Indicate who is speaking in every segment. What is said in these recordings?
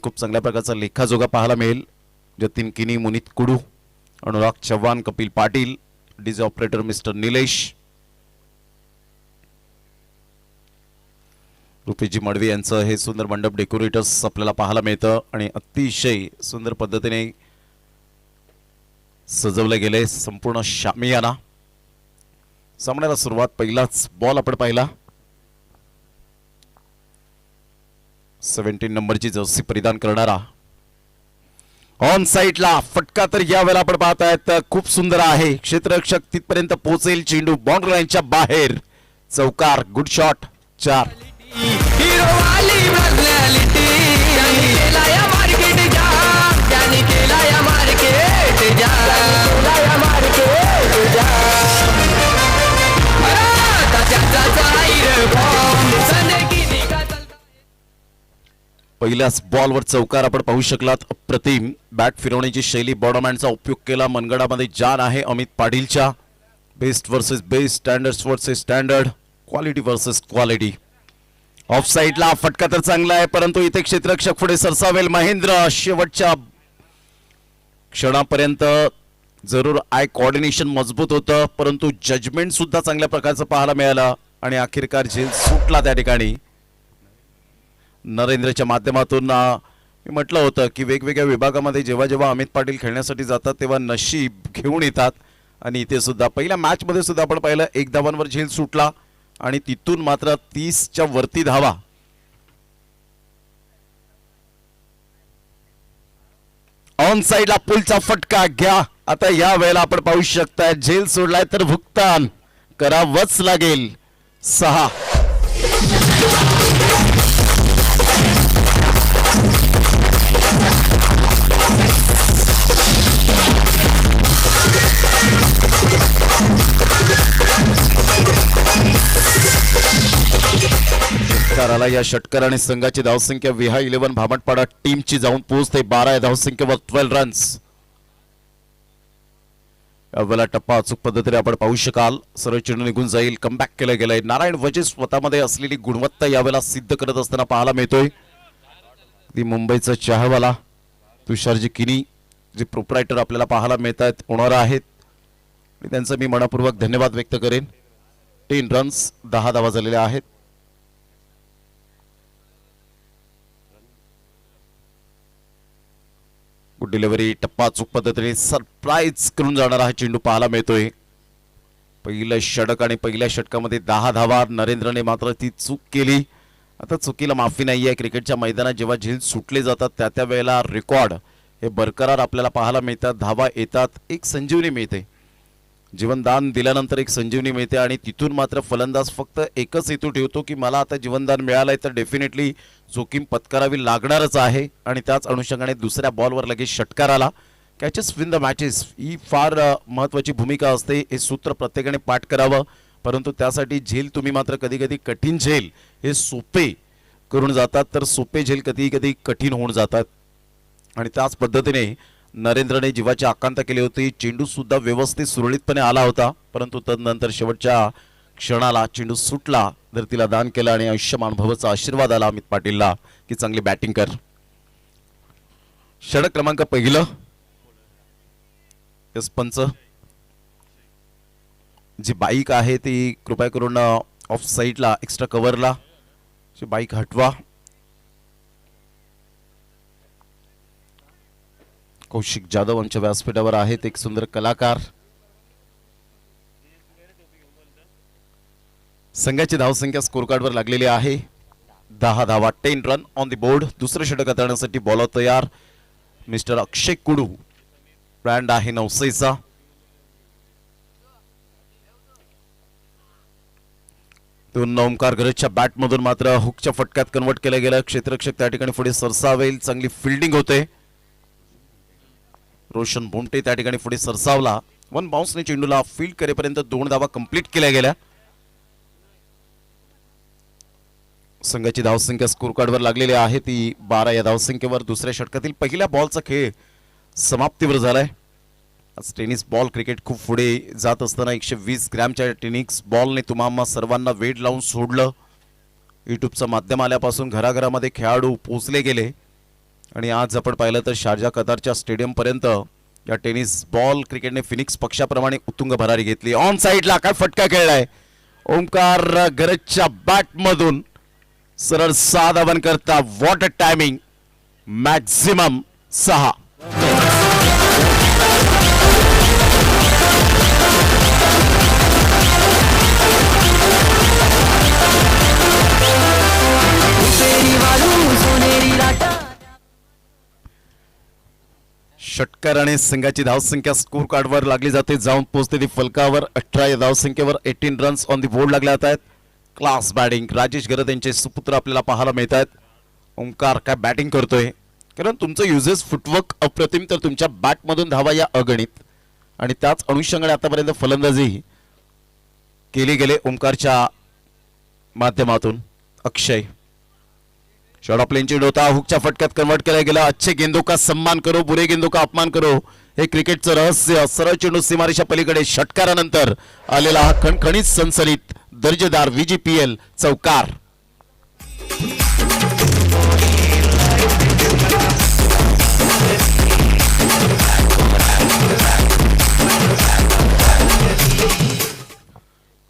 Speaker 1: खूप चांगल्या प्रकारचा लेखाजोगा पाहायला मिळेल. Jatin Kini, Munit Kudu, Anurag Chavan, Kapil Patil, DJ operator mister Nilesh, Rupeji Madvi यांचं हे सुंदर मंडप डेकोरेटर्स आपल्याला पाहायला मिळतं आणि अतिशय सुंदर पद्धतीने सजवले गेले संपूर्ण शामियाना. सामन्याला सुरुवात पहिलाच बॉल आपण पाहिला. 17 नंबरची जर्सी परिधान करणारा ऑन साइडला फटका तर यावेळेला आपण पाहतायत खूप सुंदर आहे. क्षेत्ररक्षक तिथपर्यंत पोहोचेल. चेंडू बाउंड्री लाईनच्या बाहेर. चौकार. Good shot. 4. पहिल्याच बॉलवर चौकार आपण पाहू शकलात. अप्रतिम बॅट फिरवण्याची शैली. बॉडमॅनचा उपयोग केला. मनगडामध्ये जान आहे अमित पाटीलच्या. Best versus best, standards versus standard, quality versus quality. Off साइडला फटका तर चांगला आहे, परंतु इथे क्षेत्ररक्षक पुढे सरसावेल. महेंद्र शेवटच्या क्षणापर्यंत जरूर आय कोऑर्डिनेशन मजबूत होतं, परंतु जजमेंट सुद्धा चांगल्या प्रकारचं पाहायला मिळालं आणि अखेरकार झेल सुटला त्या ठिकाणी. नरेंद्रच्या माध्यमातून मी म्हटलं होतं की वेगवेगळ्या विभागामध्ये जेव्हा जेव्हा अमित पाटील खेळण्यासाठी जातात तेव्हा नशीब घेऊन येतात आणि इथे सुद्धा पहिल्या मॅच मध्ये सुद्धा आपण पाहिलं 1 धावांवर झेल सुटला आणि तिथून मात्र 30च्या वरती धावा. ऑन साइडला पुलचा फटका घ्या. आता या वेळेला आपण पाहू शकता झेल सोडलाय तर भुगतान करावंच लागेल. 6. या षटकाराने संघाची धावसंख्या विहा 11 भामटपाडा टीमची जाऊन पोहोचते 12 या धावसंख्येवर 12 रन्स. यावेळेला टप्पा अचूक पद्धतीने आपण पाहू शकाल. सरळ चेंडू निघून जाईल. कमबॅक केलं गेलंय. नारायण वजे स्वतःमध्ये असलेली गुणवत्ता यावेळेला सिद्ध करत असताना पाहायला मिळतोय. ती मुंबईचा चहावाला तुषारजी किनी जे प्रोप्रायटर आपल्याला पाहायला मिळत आहेत होणार आहेत, त्यांचं मी मनपूर्वक धन्यवाद व्यक्त करेन. 10 रन्स 10 धावा झालेल्या आहेत. Good delivery. टप्पा अचूक पद्धतीने सरप्राईज करून जाणारा हा चेंडू पाहायला मिळतोय. पहिलं षटक आणि पहिल्या षटकामध्ये 10 धावा. नरेंद्रने मात्र ती चूक केली. आता चुकीला माफी नाही आहे. क्रिकेटच्या मैदानात जेव्हा झेल सुटले जातात त्या वेळेला रेकॉर्ड हे बरकरार आपल्याला पाहायला मिळतात. धावा येतात, एक संजीवनी मिळते. जीवनदान दिल्यानंतर एक संजीवनी मिळते आणि तिथून मात्र फलंदाज फक्त एकच हेतू ठेवतो की मला आता जीवनदान मिळालंय तर डेफिनेटली जोखीम पत्करावी लागणारच आहे आणि त्याच अनुषंगाने दुसऱ्या बॉलवर लगेच षटकार आला. कॅचेस विन द मॅचेस ही फार महत्त्वाची भूमिका असते. हे सूत्र प्रत्येकाने पाठ करावं, परंतु त्यासाठी झेल तुम्ही मात्र कधी कधी कठीण झेल हे सोपे करून जातात तर सोपे झेल कधी कधी कठीण होऊन जातात आणि त्याच पद्धतीने नरेंद्रने जीवाची आकांक्षा केली होती. चेंडू सुद्धा व्यवस्थित सुरळीतपणे आला होता, परंतु तदनंतर शेवटच्या क्षणाला चेंडू सुटला. धरतीला दान केलं आणि आयुष्यमान भवचा आशीर्वाद आला अमित पाटीलला की चांगली बॅटिंग कर. षटक क्रमांक पहिलं. यस पंच जी बाईक आहे ती कृपया करून ऑफ साइडला एक्स्ट्रा कव्हरला बाईक हटवा. कौशिक जाधव आमच्या व्यासपीठावर आहेत, एक सुंदर कलाकार. संघाची धावसंख्या स्कोर कार्डवर लागलेली आहे 10 धावा. 10 रन ऑन द बोर्ड. दुसरं षटक हाताळण्यासाठी बॉलर तयार मिस्टर अक्षय कुडू. ब्रँड आहे नवसेचा. दोन ओमकार गरजच्या बॅटमधून मात्र हुकच्या फटक्यात कन्वर्ट केलं गेलं. क्षेत्ररक्षक त्या ठिकाणी पुढे सरसावेल. चांगली फिल्डिंग होते. रोशन बोंटे त्या ठिकाणी पुढे सरसावला. 1 बाउन्सने चेंडूला फील्ड करेपर्यंत 2 धावा कंप्लीट केल्या गेल्या. संघाची धावसंख्या स्कोर कार्डवर लागलेली आहे ती 12 या धावसंख्येवर. दुसऱ्या षटकातील पहिल्या बॉलचा खेळ समाप्तीवर झालाय. आज टेनिस बॉल क्रिकेट खूप पुढे जात असताना 120 ग्रॅमच्या टेनिस बॉलने तुम्हा सर्वांना वेट लावून सोडलं. यूट्यूबचं माध्यम आल्यापासून घराघरामध्ये खेळाडू पोचले गेले आणि आज आपण पाहिलं तर शारजा कतारच्या स्टेडियम पर्यंत या टेनिस बॉल क्रिकेटने फिनिक्स पक्षाप्रमाणे उत्तुंग भरारी घेतली. ऑन साइडला काय फटका खेळलाय ओमकार गरजच्या बॅट मधून सरळ 6 धावन करता. What a timing, maximum 6. षटकार आणि संघाची धावसंख्या स्कोर कार्डवर लागली जाते. जाऊन पोहोचते ती फलकावर. 18 या धावसंख्येवर 18 रन्स ऑन दी बोर्ड लागले जात आहेत. क्लास बॅटिंग राजेश गरद यांचे सुपुत्र आपल्याला पाहायला मिळत आहेत. ओंकार काय बॅटिंग करतोय, कारण तुमचं युजेस फुटवर्क अप्रतिम, तर तुमच्या बॅटमधून धावा या अगणित आणि त्याच अनुषंगाने आतापर्यंत फलंदाजी केली गेले ओंकारच्या माध्यमातून. अक्षय शॉर्ट ऑफ लेनची होता, हुकच्या फटक्यात कन्वर्ट केला गेला. अच्छे गेंदों का सम्मान करो, बुरे गेंदों का अपमान करो, हे क्रिकेटचं रहस्य. सरळ चेंडू सीमारेषा पलीकडे षटकारानंतर आलेला हा खणखणीत सनसनीत दर्जेदार VGPL चौकार.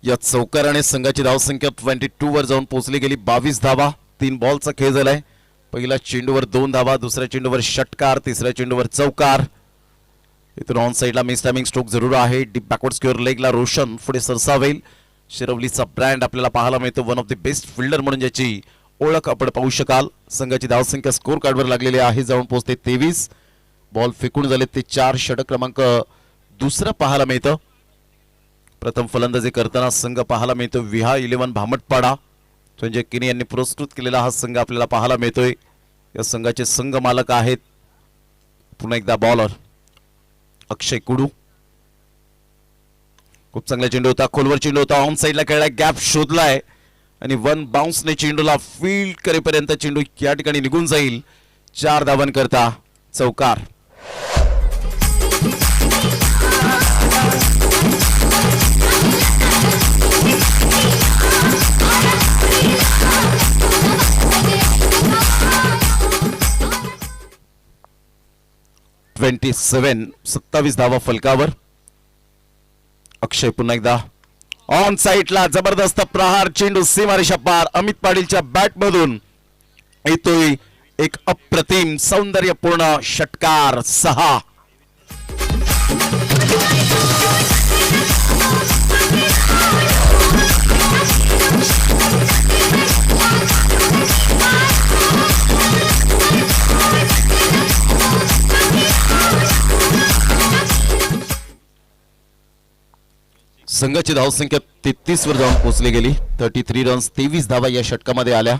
Speaker 1: या चौकाराने संघाची धावसंख्या 22 वर जाऊन पोहोचली गेली. 22 धावा. 3 बॉलचा खेळ झालाय. पहिल्या चेंडूवर 2 धावा, दुसऱ्या चेंडूवर षटकार, तिसऱ्या चेंडूवर चौकार. इथून ऑन साइडला मिस टायमिंग स्ट्रोक जरूर आहे. डीप बॅकवर्ड स्क्वेअर लेगला रोशन पुढे सरसावेल. शिरवलीचा ब्रँड आपल्याला पाहायला मिळतो. One of the best fielder म्हणून ज्याची ओळख आपण पाहू शकाल. संघाची धावसंख्या स्कोर कार्डवर लागलेली आहे. जाऊन पोहोचते 23. बॉल फेकून झाले ते 4. षटक क्रमांक दुसरा पाहायला मिळतं. प्रथम फलंदाजी करताना संघ पाहायला मिळतो विहा 11 भामटपाडा. संजय किनी यांनी पुरस्कृत केलेला हा संघ आपल्याला पाहायला मिळतोय. या संघाचे संघ मालक आहेत पुन्हा एकदा बॉलर अक्षय कुडू. खूप चांगला चेंडू होता, खोलवर चेंडू होता, ऑन साइडला खेळलाय, गॅप शोधलाय आणि 1 बाउन्सने चेंडूला फील्ड करेपर्यंत चेंडू या ठिकाणी निघून जाईल. 4 धावन करता चौकार. (27) 27 धावा फलकावर. अक्षय पुन्हा एकदा ऑन साइडला जबरदस्त प्रहार, चेंडू सीमारेषा पार. अमित पाटीलच्या बॅट मधून येतोय एक अप्रतिम सौंदर्यपूर्ण षटकार. 6. संघाची धावसंख्या 33 वर जाऊन पोहोचली गेली. 33 रन्स, 23 धावा या षटकामध्ये आल्या.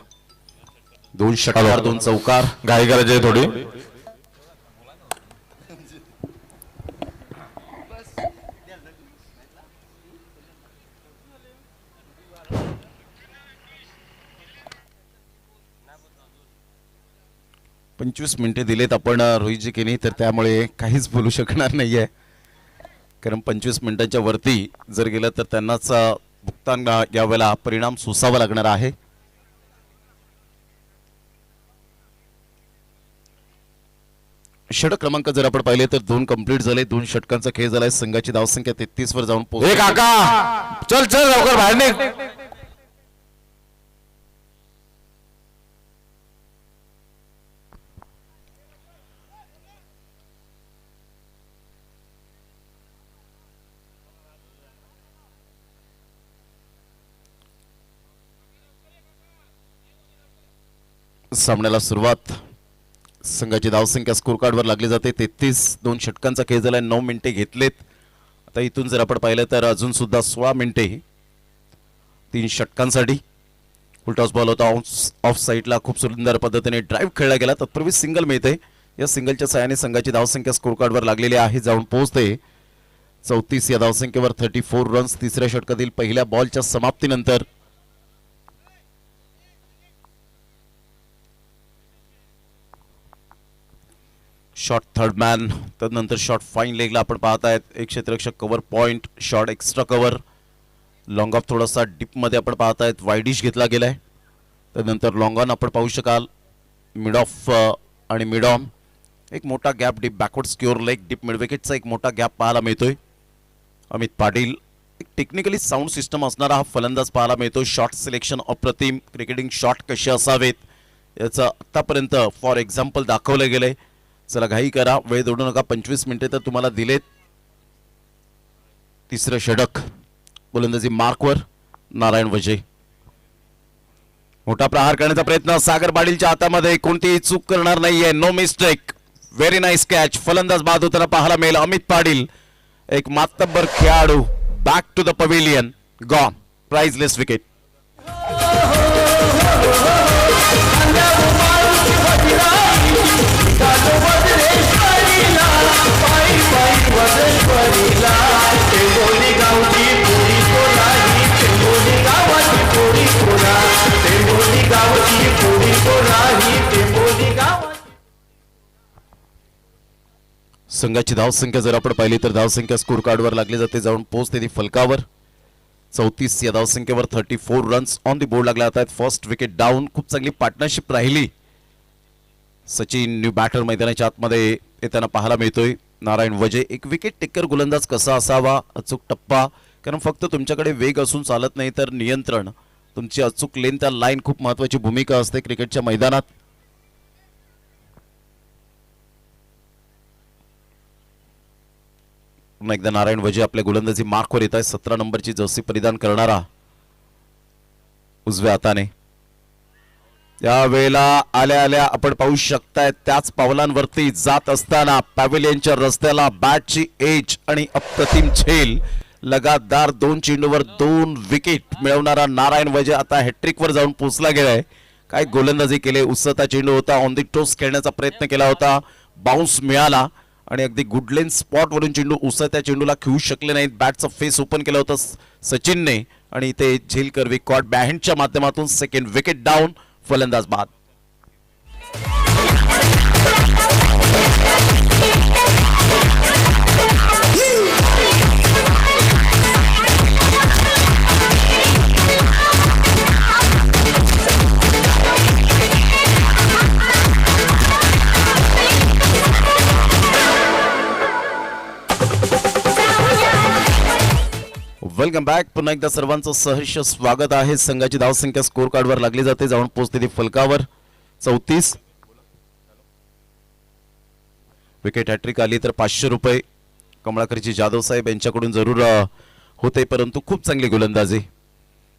Speaker 1: 2 षटकार, 2 चौकार.
Speaker 2: घाई करायची आहे थोडी.
Speaker 1: पंचवीस मिनिटे दिलेत आपण रोहितजी केनी, तर त्यामुळे काहीच बोलू शकणार नाहीये. कारण 25 मिनिटांच्या वरती जर गेलं तर त्यांनाच भुगतान यावेळेला परिणाम सोसावा लागणार आहे. षटक क्रमांक जर आपण पाहिले तर 2 कंप्लीट झाले. 2 षटकांचा खेळ झालाय. संघाची धावसंख्या 33 वर जाऊन पोहोचली.
Speaker 2: काका चल चल लवकर बाहेर निघ.
Speaker 1: सामन्याला सुरुवात. संघाची धावसंख्या स्कोर कार्डवर लागली जाते 33. 2 षटकांचा खेळ झालाय. 9 मिनिटे घेतलेत. आता इथून जर आपण पाहिलं तर अजून सुद्धा 16 मिनिटे 3 षटकांसाठी. फुलटॉस बॉल होता ऑफ साइडला. खूप सुंदर पद्धतीने ड्राईव्ह खेळला गेला. तत्पूर्वी सिंगल मिळते. या सिंगलच्या साहाय्याने संघाची धावसंख्या स्कोर कार्डवर लागलेली आहे. जाऊन पोहोचते 34 या धावसंख्येवर 34 रन्स. तिसऱ्या षटकातील पहिल्या बॉलच्या समाप्तीनंतर शॉट थर्ड मॅन, त्यानंतर शॉट फाईन लेगला आपण पाहत आहेत. एक क्षेत्ररक्षक cover point, shot extra cover, long off थोडासा डीपमध्ये आपण पाहत आहेत. वाईडिश घेतला गेलाय. त्यानंतर लॉंग ऑन आपण पाहू शकाल. मिड ऑफ आणि मिड ऑन. एक मोठा gap deep backward square leg deep mid विकेटचा एक मोठा गॅप पाहायला मिळतोय. अमित पाटील एक टेक्निकली साऊंड सिस्टम असणारा हा फलंदाज पाहायला मिळतो. शॉट सिलेक्शन अप्रतिम. क्रिकेटिंग शॉट कसे असावेत याचं आतापर्यंत फॉर एक्झाम्पल दाखवलं गेलंय. चला घाई करा, वेळ दोडू नका. 25 मिनिटे तर तुम्हाला दिलेत. तिसरं षटक गोलंदाजी मार्कवर नारायण वजे. मोठा प्रहार करण्याचा प्रयत्न. सागर पाटीलच्या हातामध्ये कोणतीही चूक करणार नाहीये. No mistake. Very nice catch. फलंदाज बाद होताना पाहायला मिळेल. अमित पाटील एक मातब्बर खेळाडू. Back to the pavilion. Gone. Priceless wicket. संघाची धावसंख्या जर आपण पाहिली तर धावसंख्या स्कोर कार्डवर लागली जाते. जाऊन पोहोचते ती फलकावर. 34 या धावसंख्येवर 34 रन्स ऑन दी बोर्ड लागले जात आहेत. First wicket down. खूप चांगली पार्टनरशिप राहिली. सचिन न्यू बॅटर मैदानाच्या आतमध्ये येताना पाहायला मिळतोय. नारायण वजे एक विकेट टेकर गोलंदाज कसा असावा. अचूक टप्पा. कारण फक्त तुमच्याकडे वेग असून चालत नाही तर नियंत्रण, तुमची अचूक लेन त्या लाईन खूप महत्वाची भूमिका असते क्रिकेटच्या मैदानात. पुन्हा एकदा नारायण वजे आपल्या गोलंदाजी मार्कवर येत आहे. 17 नंबरची जर्सी परिधान करणारा उजव्या हाताने. या वेळेला आल्या आल्या आपण पाहू शकताय त्याच पावलांवरती जात असताना पॅव्हिलियनच्या रस्त्याला बॅटची एज आणि अप्रतिम झेल. लगातार 2 चेंडूवर 2 विकेट मिळवणारा नारायण वजे आता हॅट्रिकवर जाऊन पोहोचला गेलाय. काय गोलंदाजी केले. उसळता चेंडू होता. ऑन दी टोस खेळण्याचा प्रयत्न केला होता. बाउन्स मिळाला आणि अगदी गुड लेन स्पॉट वरून चेंडू उसळत्या चेंडूला खेळू शकले नाहीत. बॅटचं फेस ओपन केलं होतं सचिनने आणि इथे झेल करवी कॉट बॅहँडच्या माध्यमातून सेकंड विकेट डाऊन. फलंदाज बाद. Welcome back. पुन्हा एकदा सर्वांचं सहर्ष स्वागत आहे. संघाची धावसंख्या स्कोर कार्डवर लागली जाते. जाऊन पोहोचते ती फलकावर. 34 विकेट हॅट्रिक आली तर 500 रुपये कमळाकरची जाधव साहेब यांच्याकडून जरूर होते, परंतु खूप चांगली गोलंदाजी.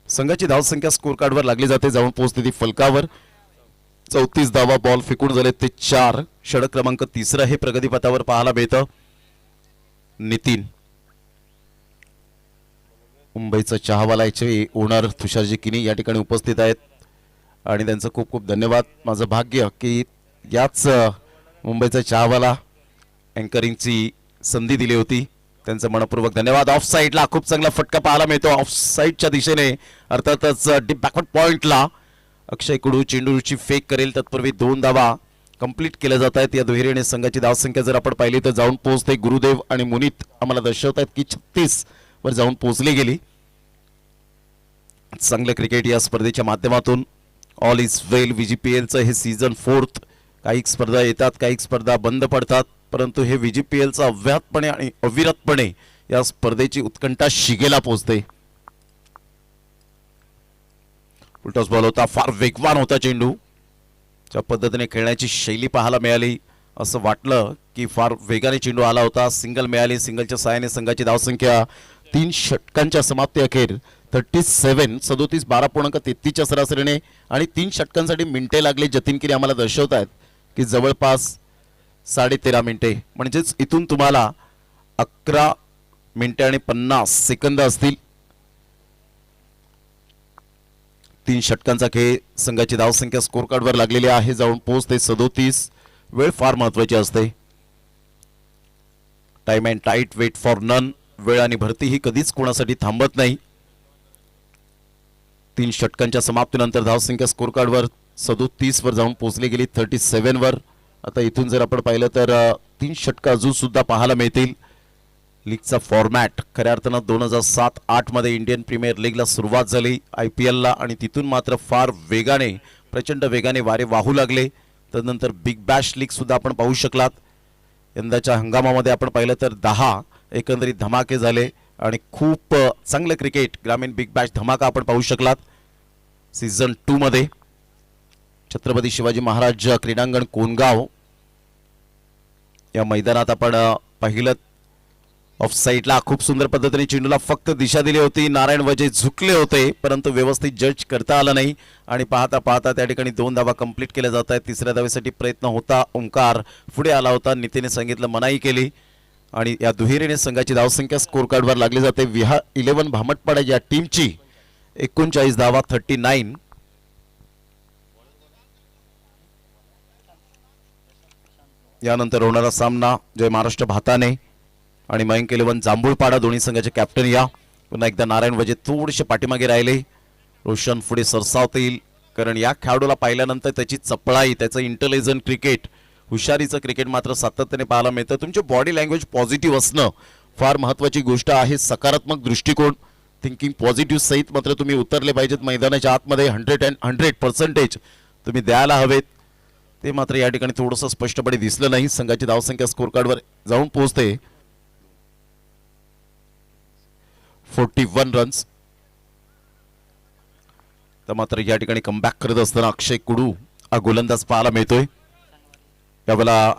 Speaker 1: संघाची धावसंख्या स्कोर कार्डवर लागली जाते. जाऊन पोहोचते ती फलकावर. 34 धावा. बॉल फेकून झाले ते 4. षटक क्रमांक 3 हे प्रगतीपथावर पाहायला मिळतं. नितीन मुंबईचा चहावाला याचे ओनर तुषारजी किनी या ठिकाणी उपस्थित आहेत आणि त्यांचं खूप खूप धन्यवाद. माझं भाग्य की याच मुंबईचा चहावाला अँकरिंगची संधी दिली होती. त्यांचं मनपूर्वक धन्यवाद. ऑफ साईडला खूप चांगला फटका पाहायला मिळतो. ऑफ साईडच्या दिशेने अर्थातच डीप बॅकवर्ड पॉइंटला अक्षय कुडू चेंडूची फेक करेल. तत्पूर्वी 2 धावा कंप्लीट केल्या जात आहेत. या दुहेरीने संघाची धावसंख्या जर आपण पाहिली तर जाऊन पोहोचते. गुरुदेव आणि मुनीत आम्हाला दर्शवत आहेत की 36 वर जाऊन पोहोचली गेली. चांगलं क्रिकेट या स्पर्धेच्या माध्यमातून. ऑल इज वेल. VGPLचं हे सीझन 4th. काही स्पर्धा येतात, काही स्पर्धा बंद पडतात, परंतु हे VGPLचं अव्याहतपणे आणि अविरतपणे या स्पर्धेची उत्कंठा शिगेला पोहोचते. उलटॉस बॉल होता. फार वेगवान होता चेंडू. ज्या पद्धतीने खेळण्याची शैली पाहायला मिळाली असं वाटलं की फार वेगाने चेंडू आला होता. सिंगल मिळाली. सिंगलच्या सहाय्याने संघाची धावसंख्या 3 षटकांच्या समाप्ती अखेर 37 12.33च्या सरासरीने आणि 3 षटकांसाठी मिनिटे लागले. जतीन किरी आम्हाला दर्शवत आहेत की जवळपास 13.5 मिनिटे, म्हणजेच इथून तुम्हाला 11 मिनिटे आणि 50 सेकंद असतील. 3 षटकांचा खेळ. संघाची धावसंख्या स्कोर कार्डवर लागलेली आहे. जाऊन पोहोचते 37. वेळ फार महत्वाची असते. Time and tide. Wait for none. वेळ आणि भरती ही कधीच कोणासाठी थांबत नाही. 3 षटकांच्या समाप्तीनंतर धावसंख्या स्कोर कार्डवर 37 वर जाऊन पोहोचली गेली 37 वर. आता इथून जर आपण पाहिलं तर 3 षटक अजून सुद्धा पाहायला मिळतील. लीगचा फॉर्मॅट खऱ्या अर्थानं 2007-8 मध्ये इंडियन प्रीमियर लीगला सुरुवात झाली IPLला आणि तिथून मात्र फार वेगाने, प्रचंड वेगाने वारे वाहू लागले. तदनंतर बिग बॅश लीग सुद्धा आपण पाहू शकलात. यंदाच्या हंगामामध्ये आपण पाहिलं तर 10 एकंदरीत धमाके झाले आणि खूप चांगलं क्रिकेट ग्रामीण बिग बॅश धमाका आपण पाहू शकलात. सीझन 2 मध्ये छत्रपती शिवाजी महाराज क्रीडांगण कोणगाव या मैदानात आपण पाहिलं ऑफ साईडला खूप सुंदर पद्धतीने चेंडूला फक्त दिशा दिली होती. नारायण वजे झुकले होते परंतु व्यवस्थित जज करता आला नाही आणि पाहता पाहता त्या ठिकाणी 2 धावा कंप्लीट केल्या जात आहेत. तिसऱ्या धावेसाठी प्रयत्न होता. ओंकार पुढे आला होता. नितीने सांगितलं मनाई केली आणि या दुहेरीने संघाची धावसंख्या स्कोर कार्डवर लागली जाते. विहार 11 भामटपाडा या टीमची 39 धावा 39. यानंतर होणारा सामना जय महाराष्ट्र भाताने आणि मयंक 11 जांभूळपाडा दोन्ही संघाचे कॅप्टन या. पुन्हा एकदा नारायण वजे थोडेसे पाठीमागे राहिले. रोशन पुढे सरसावतील कारण या खेळाडूला पाहिल्यानंतर त्याची चपळाई त्याचं इंटेलिजंट क्रिकेट हुशारीचं क्रिकेट मात्र सातत्याने पाहायला मिळतं. तुमची बॉडी लँग्वेज पॉझिटिव्ह असणं फार महत्त्वाची गोष्ट आहे. सकारात्मक दृष्टिकोन थिंकिंग पॉझिटिव्ह सहित मात्र तुम्ही उतरले पाहिजेत मैदानाच्या आतमध्ये. 100% तुम्ही द्यायला हवेत. ते मात्र या ठिकाणी थोडंसं स्पष्टपणे दिसलं नाही. संघाची धावसंख्या स्कोर कार्डवर जाऊन पोहोचते 41 रन्स. तर मात्र या ठिकाणी कमबॅक करत असताना अक्षय कुडू हा गोलंदाज पाहायला मिळतोय. यावेळेला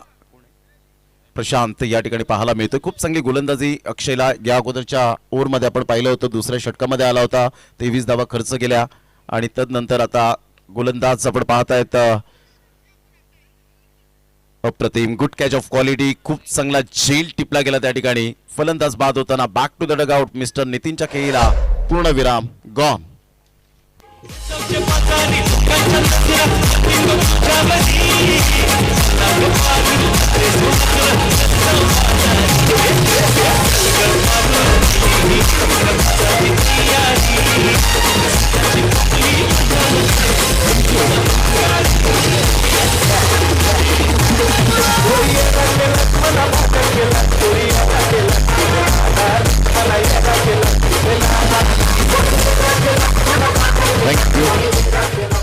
Speaker 1: प्रशांत या ठिकाणी पाहायला मिळतोय. खूप चांगली गोलंदाजी अक्षयला या अगोदरच्या ओव्हरमध्ये आपण पाहिलं होतं. दुसऱ्या षटकामध्ये आला होता. 23 धावा खर्च केल्या आणि तदनंतर आता गोलंदाज आपण पाहतायत अप्रतिम गुड कॅच ऑफ क्वालिटी. खूप चांगला झेल टिपला गेला त्या ठिकाणी. फलंदाज बाद होताना back to the dugout mister नितीनच्या खेळीला पूर्णविराम गॉन.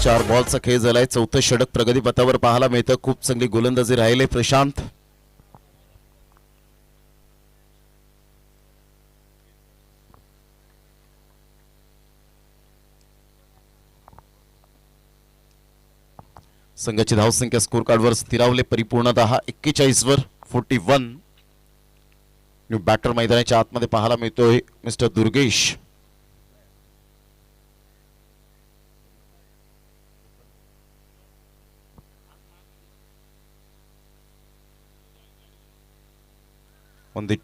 Speaker 1: चार बॉलचा खेळ झालाय. चौथं षटक प्रगतीपथावर पाहायला मिळतं. खूप चांगली गोलंदाजी राहिले प्रशांत. संघाची धावसंख्या स्कोर कार्डवर स्थिरावले परिपूर्णतः 41 वर 41. बॅटर मैदानाच्या आतमध्ये पाहायला मिळतोय मिस्टर दुर्गेश.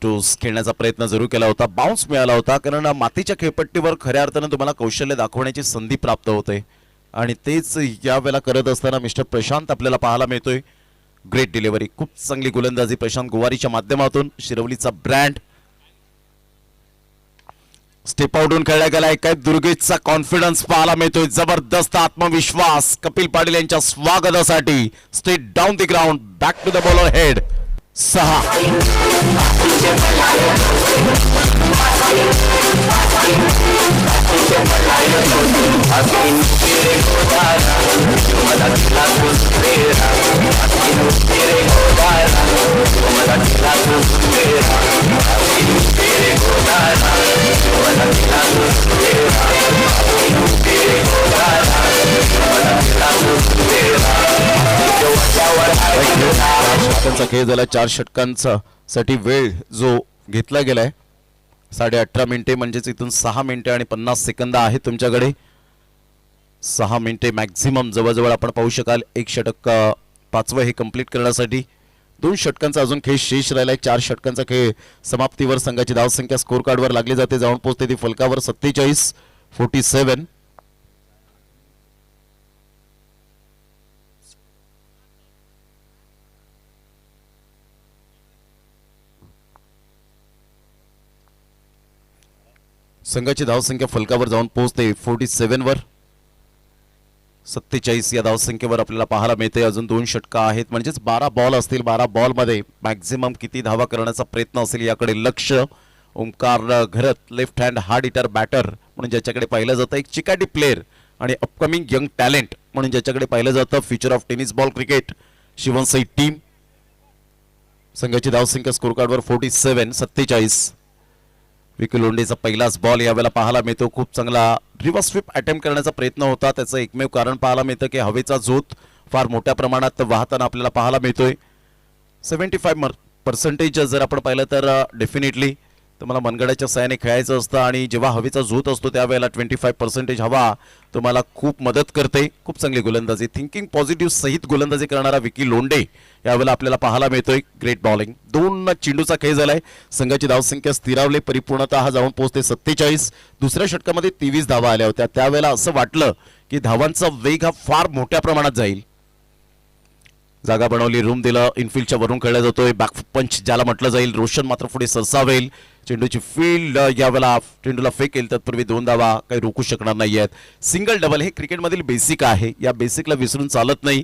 Speaker 1: टोस खेळण्याचा प्रयत्न जरूर केला होता. बाउन्स मिळाला होता कारण मातीच्या खेळपट्टीवर खऱ्या अर्थानं तुम्हाला कौशल्य दाखवण्याची संधी प्राप्त होते आणि तेच यावेळेला करत असताना मिस्टर प्रशांत आपल्याला पाहायला मिळतोय. Great delivery. खूप चांगली गोलंदाजी प्रशांत गोवारीच्या माध्यमातून. शिरवलीचा ब्रँड स्टेप आउटून खेळला गेलाय. काय दुर्गेशचा कॉन्फिडन्स पाहायला मिळतोय. जबरदस्त आत्मविश्वास कपिल पाटील यांच्या स्वागतासाठी. Straight down the ground back to the bowler head. 6. षटकांचा खेळ झाला. 4 षटकांचा साठी वेळ जो घेतला गेलाय 18.5 मिनिटे म्हणजेच इथून 6 मिनिटे आणि 50 सेकंद आहेत तुमच्याकडे. 6 मिनिटे मॅक्झिमम जवळजवळ आपण पाहू शकाल. 1 षटक 5वं हे कंप्लीट करण्यासाठी. 2 षटकांचा अजून खेळ शेष राहिलाय. 4 षटकांचा खेळ समाप्तीवर संघाची धावसंख्या स्कोर कार्डवर लागली जाते. जाऊन पोहोचते ती फलकावर 47-47. संघाची धावसंख्या फलकावर जाऊन पोहोचते 47 वर. 47 या धावसंख्येवर आपल्याला पाहायला मिळते. अजून 2 षटका आहेत म्हणजेच 12 बॉल असतील. 12 बॉल मध्ये मॅक्झिमम किती धावा करण्याचा प्रयत्न असेल याकडे लक्ष. Omkar Gharat left hand hard hitter batter म्हणून ज्याच्याकडे पाहिलं जातं. एक चिकाटी प्लेअर आणि अपकमिंग यंग टॅलेंट म्हणून ज्याच्याकडे पाहिलं जातं. Future of tennis ball cricket Shivansai team. संघाची धावसंख्या स्कोर कार्डवर 47. विकी लोंढेचा पहिलाच बॉल यावेळेला पाहायला मिळतो. खूप चांगला रिव्हर्स स्वीप अटेम्प्ट करण्याचा प्रयत्न होता. त्याचं एकमेव कारण पाहायला मिळतं की हवेचा झोत फार मोठ्या प्रमाणात वाहताना आपल्याला पाहायला मिळतोय. 75% जर आपण पाहिलं तर डेफिनेटली तुम्हाला मनगडाच्या सहाय्याने खेळायचं असतं आणि जेव्हा हवेचा झोत असतो त्यावेळेला 25% हवा तुम्हाला खूप मदत करते. खूप चांगली गोलंदाजी, थिंकिंग पॉझिटिव्ह सहित गोलंदाजी करणारा विकी लोंढे यावेळेला आपल्याला पाहायला मिळतोय. Great bowling. 2 चेंडूचा खेळ झालाय. संघाची धावसंख्या स्थिरावली परिपूर्णतः जाऊन पोहोचते 47. दुसऱ्या षटकामध्ये 23 धावा आल्या होत्या. त्यावेळेला असं वाटलं की धावांचा वेग हा फार मोठ्या प्रमाणात जाईल. जागा बनवली, रूम दिलं, इनफिल्डच्या वरून खेळला जातोय. बॅक पंच ज्याला म्हटलं जाईल. रोशन मात्र पुढे सरसावेल. चेंडूची फील्ड यावेळेला चेंडूला फेकेल. तत्पूर्वी 2 धावा काही रोखू शकणार नाही आहेत. सिंगल डबल हे क्रिकेटमधील बेसिक आहे. या बेसिकला विसरून चालत नाही.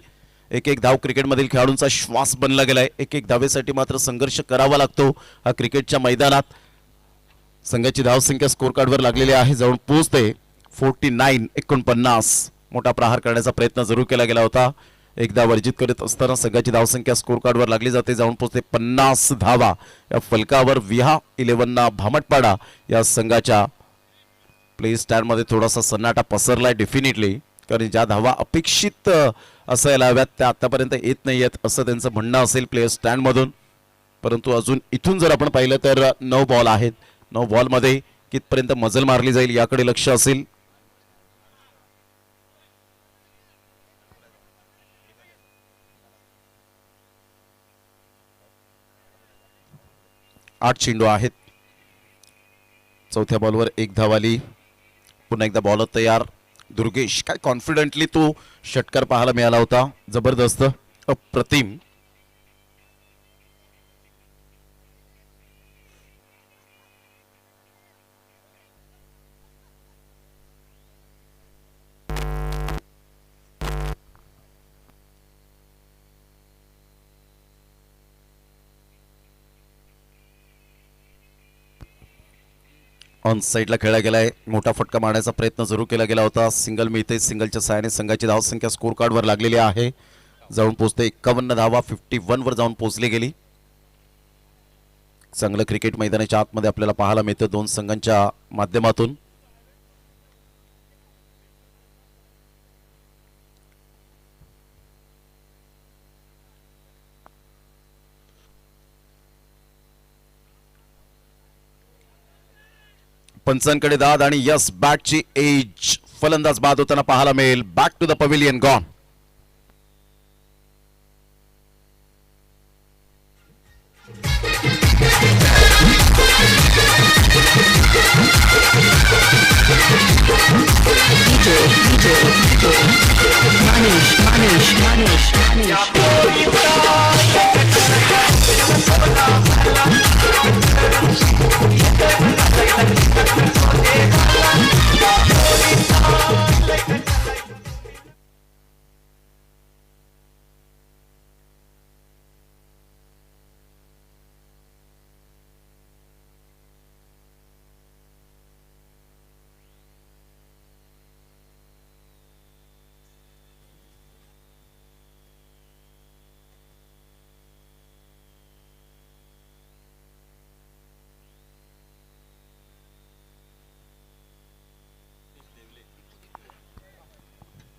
Speaker 1: एक धाव क्रिकेटमधील खेळाडूंचा श्वास बनला गेलाय. एक धावेसाठी मात्र संघर्ष करावा लागतो हा क्रिकेटच्या मैदानात. संघाची धावसंख्या स्कोर कार्डवर लागलेली आहे, जाऊन पोहोचते 49. मोठा प्रहार करण्याचा प्रयत्न जरूर केला गेला होता. एकदा वर्जित करत असताना संघाची धावसंख्या स्कोर कार्डवर लागली जाते, जाऊन पोहोचते 50 धावा. या फलकावर विहा 11 भामटपाडा या संघाच्या प्ले स्टँडमध्ये थोडासा सन्नाटा पसरलाय डेफिनेटली, कारण ज्या धावा अपेक्षित असायला हव्यात त्या आतापर्यंत येत नाही आहेत असं त्यांचं म्हणणं असेल प्लेयर स्टँडमधून. परंतु अजून इथून जर आपण पाहिलं तर 9 बॉल आहेत. 9 बॉलमध्ये कितपर्यंत मजल मारली जाईल याकडे लक्ष असेल. आठ चेंडू आहेत. चौथ्या बॉलवर 1 धाव आली. पुन्हा एकदा बॉलर तयार. दुर्गेश काय कॉन्फिडंटली तो षटकार पाहायला मिळाला होता. जबरदस्त, अप्रतिम. ऑन साईडला खेळला गेलाय. मोठा फटका मारण्याचा प्रयत्न जरूर केला गेला होता. सिंगल मिळते. सिंगलच्या सहाय्याने संघाची धावसंख्या स्कोर कार्डवर लागलेली आहे, जाऊन पोहोचते 51 धावा. 51 वर जाऊन पोहोचली गेली. चांगलं क्रिकेट मैदानाच्या आतमध्ये आपल्याला पाहायला मिळतं दोन संघांच्या माध्यमातून. पंचांकडे दाद आणि यस बॅटची एज. फलंदाज बाद होताना पाहायला मिळेल. Back to the pavilion gone.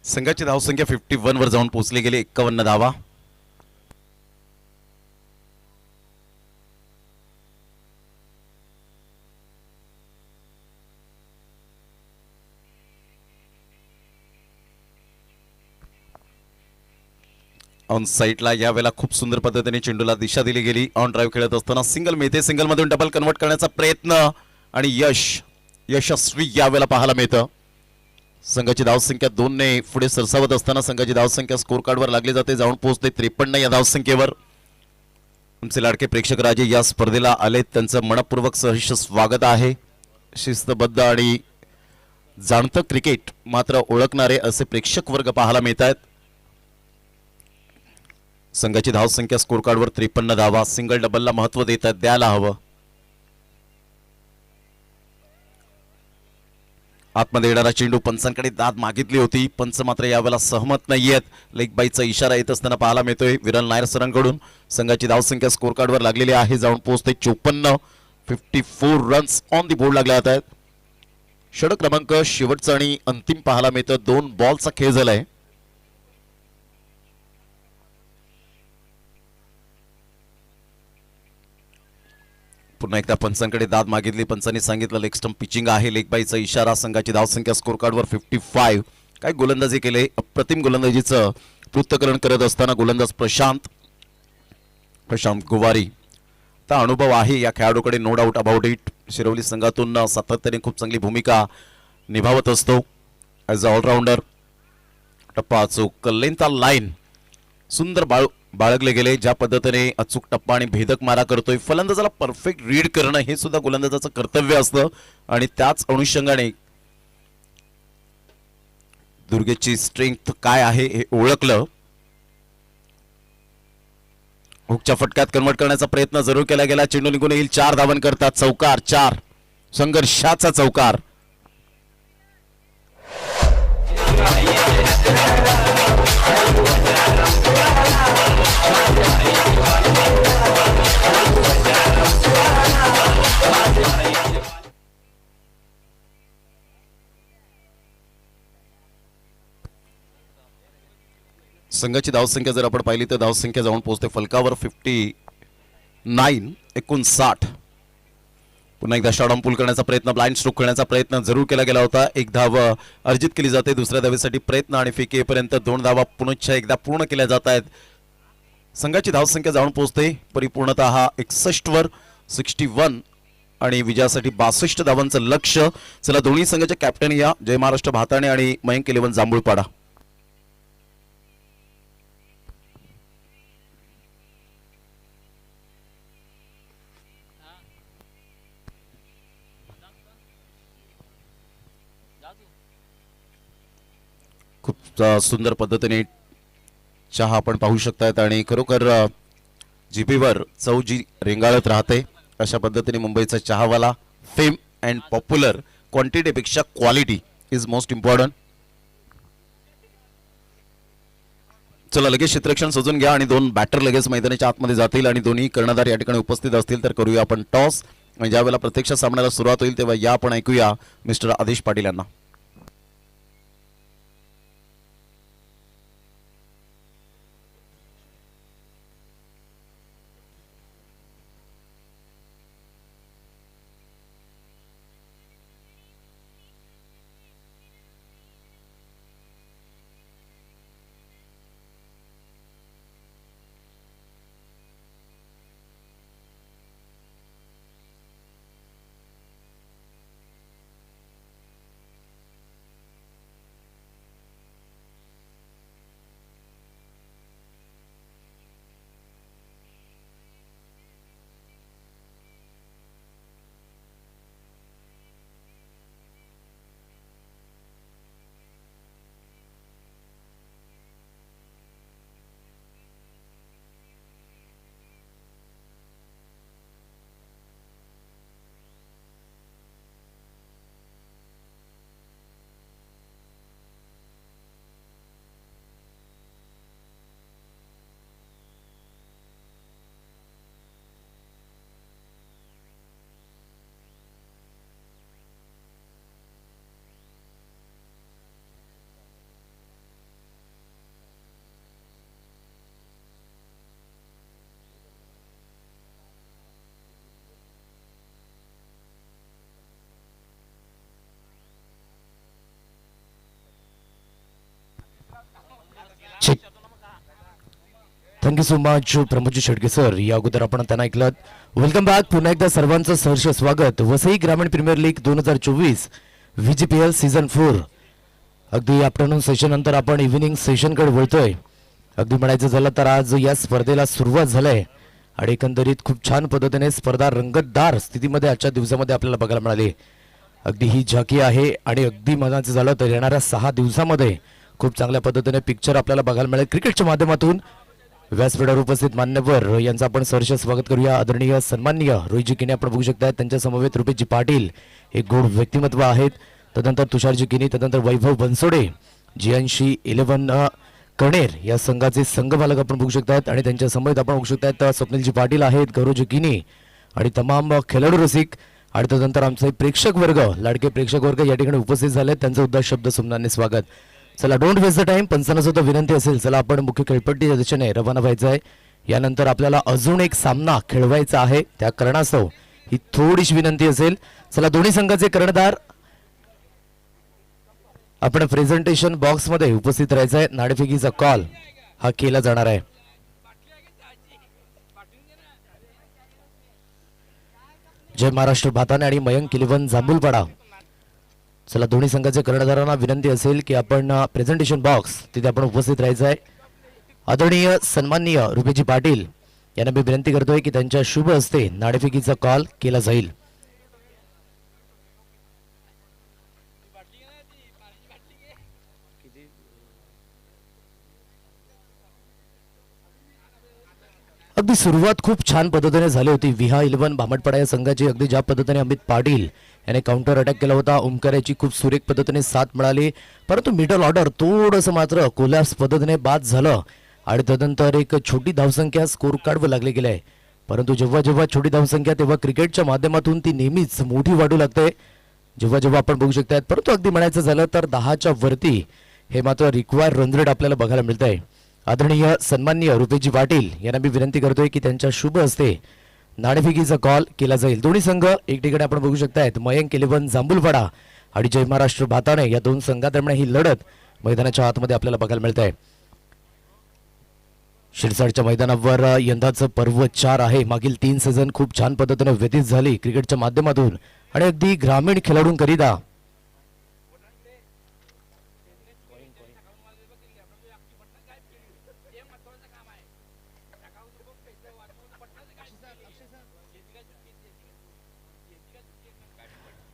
Speaker 1: संघाची धावसंख्या 51 वर जाऊन पोहोचली गेली. 51 धावा. ऑन साईडला यावेळेला खूप सुंदर पद्धतीने चेंडूला दिशा दिली गेली. ऑन ड्राईव्ह खेळत असताना सिंगल मिळते. सिंगल मधून डबल कन्वर्ट करण्याचा प्रयत्न आणि यशस्वी यावेळेला पाहायला मिळतं. संघाची धावसंख्या 2 ने पुढे सरसावत असताना संघाची धावसंख्या स्कोर कार्डवर लागली जाते, जाऊन पोहोचते 53 या धावसंख्येवर. तुमचे लाडके प्रेक्षक राजे या स्पर्धेला आले, त्यांचं मनपूर्वक सहर्ष स्वागत आहे. शिस्तबद्ध आणि जाणतं क्रिकेट मात्र ओळखणारे असे प्रेक्षक वर्ग पाहायला मिळत आहेत. संघाची धावसंख्या स्कोर कार्डवर 53 धावा. सिंगल डबलला महत्व देतात, द्यायला हवं. आतमध्ये येणारा चेंडू पंचांकडे दाद मागितली होती. पंच मात्र यावेळेला सहमत नाहीयेत. लेग बाईचा इशारा येत असताना पाहायला मिळतोय विरल नायर सरांकडून. संघाची धावसंख्या स्कोर कार्डवर लागलेली आहे, जाऊन पोहोचते 54. 54 रन्स ऑन दी बोर्ड लागले आहेत. षटक क्रमांक शेवटचा आणि अंतिम पाहायला मिळतं. 2 बॉलचा खेळ झालाय. पुन्हा एकदा पंचांकडे दाद मागितली. पंचांनी सांगितलं लेग स्टंप पिचिंग आहे. लेग बाईचा इशारा. संघाची धावसंख्या स्कोर कार्डवर 55. काय गोलंदाजी केले, अप्रतिम गोलंदाजीचं पृथक्करण करत असताना गोलंदाज प्रशांत गुवारी. आता अनुभव आहे या खेळाडूकडे, no doubt about it. Shirvali संघातून सातत्याने खूप चांगली भूमिका निभावत असतो ॲज अ ऑलराऊंडर. टप्पा अचूक लेंथ लाईन सुंदर बाळगले गेले. ज्या पद्धतीने अचूक टप्पा आणि भेदक मारा करतोय फलंदाजाला परफेक्ट रीड करणं हे सुद्धा गोलंदाजाचं कर्तव्य असतं आणि त्याच अनुषंगाने दुर्गेची स्ट्रेंथ काय आहे हे ओळखलं. हुकच्या फटक्यात कन्वर्ट करण्याचा प्रयत्न जरूर केला गेला. चेंडू निघून येईल. 4 धावन करतात. चौकार 4. संघर्षाचा चौकार. संघाची धावसंख्या जर आपण पाहिली तर धावसंख्या जाऊन पोहोचते फलकावर 59. 59. पुन्हा एकदा शॉर्ट पूल करण्याचा प्रयत्न, ब्लाइंड स्ट्रोक करण्याचा प्रयत्न जरूर केला गेला होता. 1 धाव अर्जित केली जाते. दुसऱ्या धावेसाठी प्रयत्न आणि फेकीपर्यंत 2 धावा पुनश्च एकदा पूर्ण केल्या जात आहेत. संघाची धावसंख्या जाऊन पोहोचते परिपूर्णतः 61 वर 61 आणि विजयासाठी 62 धावांचं लक्ष्य. चला दोन्ही संघाचे कॅप्टन या जय महाराष्ट्र भाताणे आणि मयंक 11 जांभूळपाडा. खूप सुंदर पद्धतीने चहा आपण पाहू शकतायत आणि खरोखर जीभेवर चव जी रेंगाळत राहते अशा पद्धतीने मुंबईचा चहावाला. फेम अँड पॉप्युलर, क्वांटिटीपेक्षा क्वालिटी इज मोस्ट इम्पॉर्टंट. चला लगेच क्षेत्ररक्षण सजून घ्या आणि 2 बॅटर लगेच मैदानाच्या आतमध्ये जातील आणि दोन्ही कर्णधार या ठिकाणी उपस्थित असतील. तर करूया आपण टॉस आणि ज्यावेळेला प्रत्यक्ष सामन्याला सुरुवात होईल तेव्हा या आपण ऐकूया मिस्टर आदेश पाटील यांना.
Speaker 3: Thank you so much Pramod ji Shedge sir. या अगोदर आपण त्यांना ऐकलं. Welcome back. पुन्हा एकदा सर्वांचं सहर्ष स्वागत. वसई ग्रामीण प्रीमियर लीग 2024 VGPL सीझन 4. अगदी आफ्टरनून सेशन नंतर आपण इव्हिनिंग सेशनकडे वळतोय. अगदी म्हणायचं झालं तर आज या स्पर्धेला सुरुवात झालंय आणि एकंदरीत खूप छान पद्धतीने स्पर्धा रंगतदार स्थितीमध्ये आजच्या दिवसामध्ये आपल्याला बघायला मिळाली. अगदी ही झाकी आहे आणि अगदी म्हणायचं झालं तर येणाऱ्या 6 दिवसामध्ये खूप चांगल्या पद्धतीने पिक्चर आपल्याला बघायला मिळेल क्रिकेटच्या माध्यमातून. व्यासपीठावर उपस्थित मान्यवर यांचं आपण सहर्ष स्वागत करूया. आदरणीय सन्माननीय रोहितजी किने आपण बघू शकता. त्यांच्या समवेत रुपेशजी पाटील एक गोड व्यक्तिमत्व आहेत. तदनंतर तुषारजी किनी, तदनंतर वैभव बनसोडे, जियांशी 11 कणेर या संघाचे संघपालक आपण बघू शकतात आणि त्यांच्या समवेत आपण बघू शकतात स्वप्नीलजी पाटील आहेत, गौरवजी किनी आणि तमाम खेळाडू रसिक आणि तदनंतर आमचे प्रेक्षक वर्ग, लाडके प्रेक्षक वर्ग या ठिकाणी उपस्थित झाले. त्यांचं उद्धा शब्द सुमनाने स्वागत. चला डोंट वेस्ट द टाइम. पंचांना सुद्धा विनंती असेल, चला आपण मुख्य खेळपट्टीच्या दिशेने रवाना व्हायचं आहे. यानंतर आपल्याला अजून एक सामना खेळवायचा आहे, त्या कारणास्तव ही थोडीशी विनंती असेल. चला दोन्ही संघाचे कर्णधार आपण प्रेझेंटेशन बॉक्स मध्ये उपस्थित राहायचं आहे. नाणेफेकीचा कॉल हा केला जाणार आहे. जय महाराष्ट्र भाताने आणि मयंक 11 जांभूलपाडा. चला दोन्ही संघाच्या कर्णधारांना विनंती असेल की आपण प्रेझेंटेशन बॉक्स तिथे आपण उपस्थित राहायचं आहे. आदरणीय सन्माननीय रुपेजी पाटील यांना मी विनंती करतोय की त्यांच्या शुभ हस्ते नाणेफेकीचा कॉल केला जाईल. अगदी सुरुवात खूप छान पद्धतीने झाली होती. विहा 11 भामटपाडा या संघाची अगदी ज्या पद्धतीने अमित पाटील याने काउंटर अटॅक केला होता, ओमकाराची खूप सुरेख पद्धतीने साथ मिळाली, परंतु मिडल ऑर्डर थोडंसं मात्र कोलॅप्स पद्धतीने बाद झालं आणि तदनंतर एक छोटी धावसंख्या स्कोर काढवं लागले गेले. परंतु जेव्हा जेव्हा छोटी धावसंख्या तेव्हा क्रिकेटच्या माध्यमातून ती नेहमीच मोठी वाढू लागते, जेव्हा जेव्हा आपण बघू शकतात. परंतु अगदी म्हणायचं झालं तर 10च्या वरती हे मात्र रिक्वायर रन रेट आपल्याला बघायला मिळत आहे. आदरणीय सन्माननीय रुपेजी पाटील यांना मी विनंती करतोय की त्यांच्या शुभ हस्ते नाणेफेकीचा कॉल केला जाईल. दोन्ही संघ एक ठिकाणी आपण बघू शकतायत, मयंक 11 जांभूलपाडा आणि जय महाराष्ट्र भाताने या दोन संघादरम्यान ही लढत मैदानाच्या आतमध्ये आपल्याला बघायला मिळत आहे. शिरसाटच्या मैदानावर यंदाचं पर्व 4 आहे. मागील 3 सीझन खूप छान पद्धतीने व्यतीत झाली क्रिकेटच्या माध्यमातून आणि अगदी ग्रामीण खेळाडूंकरिता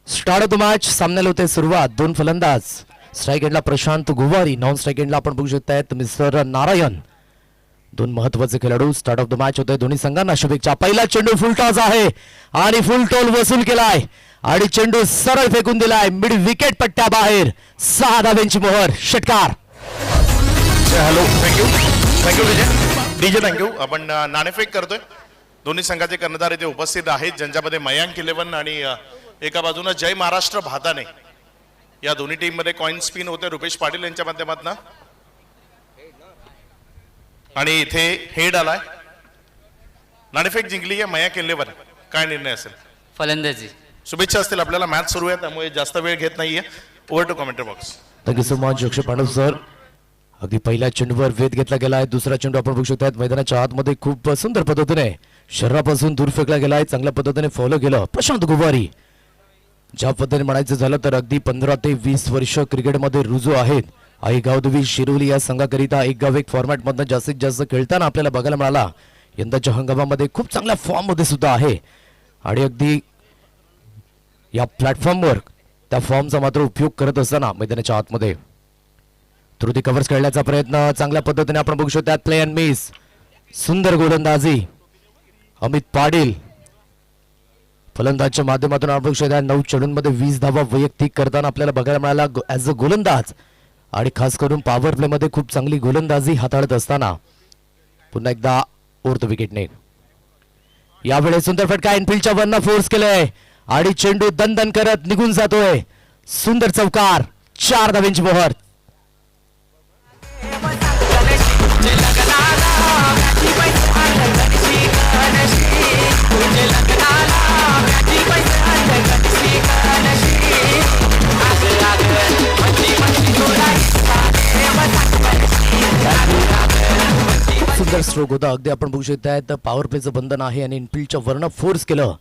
Speaker 3: स्टार्ट ऑफ द मॅच. सामन्याला होते सुरुवात. दोन फलंदाज, स्ट्राईक एंडला प्रशांत गुवारी, नॉन स्ट्राईक एंडला आपण बघू शकतायत मिस्टर नारायण. दोन महत्वाचे खेळाडू. स्टार्ट ऑफ द मॅच होते. दोन्ही संघांना शुभेच्छा. पहिला चेंडू फुल टॉस आहे आणि फुल टोल वसूल केलाय आणि चेंडू सरळ फेकून दिलाय मिड विकेट पट्ट्या बाहेर. 6 धाब्यांची मोहर. षटकार.
Speaker 4: Hello, thank you DJ thank you. आपण नाणेफेक करतोय. दोन्ही संघाचे कर्णधार इथे उपस्थित आहेत, ज्यांच्यामध्ये मयंक 11 आणि एका बाजूने जय महाराष्ट्र भाताने. या दोन्ही टीम मध्ये कॉइन स्पिन होते रुपेश पाटील यांच्या माध्यमातून आणि इथे हेड आलाय. नाणेफेक जिंकली आहे मयंक 11. काय निर्णय असेल?
Speaker 5: फलंदाजी.
Speaker 4: शुभेच्छा असतील आपल्याला. मॅच सुरू आहे त्यामुळे जास्त वेळ घेत नाहीये. Over to commentary box.
Speaker 3: Thank you so much Akshay Pandav sir. अगदी पहिल्या चेंडूवर वेध घेतला गेलाय. दुसरा चेंडू आपण बघू शकतात मैदानाच्या आतमध्ये खूप सुंदर पद्धतीने शरीरापासून दूर फेकला गेलाय. चांगल्या पद्धतीने फॉलो केलं प्रशांत गुवारी. ज्या पद्धतीने म्हणायचं झालं तर अगदी 15 ते 20 वर्ष क्रिकेटमध्ये रुजू आहेत. आई गावदेवी शिरोली या संघाकरिता एक गाव एक फॉर्मॅट मधनं जास्तीत जास्त खेळताना आपल्याला बघायला मिळाला. यंदाच्या हंगामामध्ये खूप चांगल्या फॉर्म मध्ये सुद्धा आहे आणि अगदी या प्लॅटफॉर्मवर त्या फॉर्मचा मात्र उपयोग करत असताना मैदानाच्या आतमध्ये थ्रू दी कव्हर्स खेळण्याचा प्रयत्न चांगल्या पद्धतीने आपण बघू शकतो. Play and miss. सुंदर गोलंदाजी अमित पाटील. फलंदाजच्या माध्यमातून आपण बघू शकतो 9 चेंडूंमध्ये 20 धावा वैयक्तिक करताना आपल्याला बघायला मिळाला ऍज अ गोलंदाज आणि खास करून पॉवर प्ले मध्ये खूप चांगली गोलंदाजी हाताळत असताना पुन्हा एकदा ओव्हर द विकेटने. यावेळेस सुंदर फटका इनफिल्डच्या वरनं फोर्स केलाय आणि चेंडू दणदण करत निघून जातोय. सुंदर चौकार. 4 धाब्यांची मोहर. सुंदर स्ट्रोक होता. अगदी आपण बघू शकताय पॉवर प्लेचं बंधन आहे आणि इनफिल्डच्या वरनं फोर्स केलं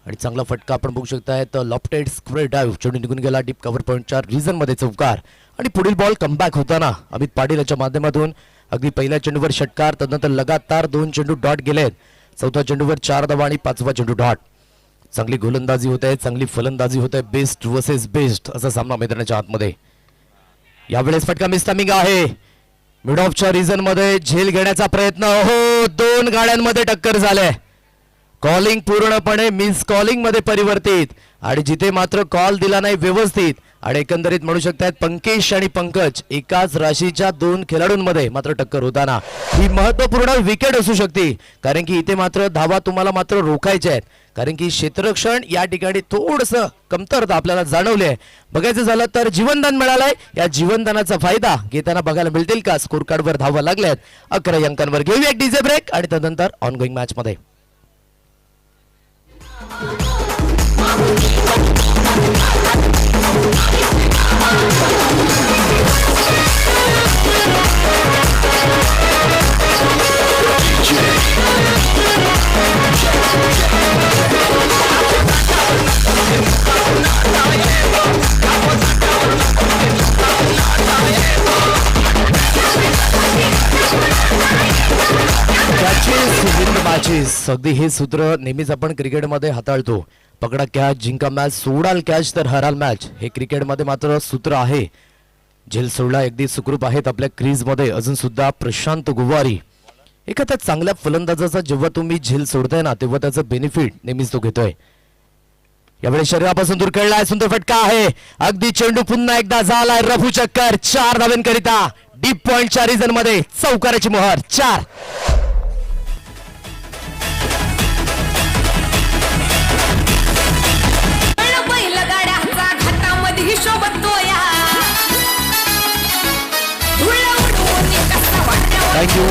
Speaker 3: आणि चांगला फटका आपण बघू शकताय. लॉफ्टेड स्क्वेअर डाइव्ह चेंडू निघून गेला डीप कव्हर पॉइंटच्या रिजन मध्ये चौकार आणि पुढील बॉल कमबॅक होताना अमित पाटील याच्या माध्यमातून अगदी पहिल्या चेंडूवर षटकार. त्यानंतर लगातार 2 चेंडू डॉट गेलेत. चौथ्या चेंडूवर 4 धावा आणि 5वा चेंडू डॉट. चांगली गोलंदाजी होत आहे, चांगली फलंदाजी होत आहे. बेस्ट वर्सेस बेस्ट असा सामना मैदानाच्या आतमध्ये. यावेळेस फटका मिस आहे. मिड ऑफच्या रिजन मध्ये झेल घेण्याचा प्रयत्न. हो, 2 गाड्यांमध्ये टक्कर झाले. कॉलिंग पूर्णपणे मिस कॉलिंग मध्ये परिवर्तित आणि जिथे मात्र कॉल दिला नाही व्यवस्थित आणि एकंदरीत म्हणू शकतात पंकेश आणि पंकज एकाच राशीच्या दोन खेळाडूंमध्ये मात्र टक्कर होताना ही महत्वपूर्ण विकेट असू शकते, कारण की इथे मात्र धावा तुम्हाला मात्र रोखायच्या आहेत, कारण की क्षेत्ररक्षण या ठिकाणी थोडंसं कमतरता आपल्याला जाणवली आहे. बघायचं झालं तर जीवनदान मिळालंय, या जीवनदानाचा फायदा घेताना बघायला मिळतील का? स्कोर कार्डवर धावा लागल्यात 11 अंकांवर. घेऊया एक डीजे ब्रेक आणि त्यानंतर ऑनगोईंग मॅच मध्ये मॅचेस अगदी हे सूत्र नेहमीच आपण क्रिकेटमध्ये हाताळतो. पकडा कॅच, जिंका मॅच, सोडाल कॅच तर हराल मॅच, हे क्रिकेटमध्ये मात्र सूत्र आहे. झेल सोडला अगदी सुखरूप आहेत आपल्या क्रीजमध्ये अजून सुद्धा प्रशांत गुवारी. एखाद्या चांगल्या फलंदाजाचा जेव्हा तुम्ही झेल सोडताय ना तेव्हा त्याचं बेनिफिट नेहमीच तो घेतोय. यावेळी शरीरापासून दूर खेळलाय, सुंदर फटका आहे. अगदी चेंडू पुन्हा एकदा झालाय रफू चक्कर. 4 धावांकरिता डीप पॉइंटच्या रिजन मध्ये चौकाराची मोहर. 4 थँक्यू.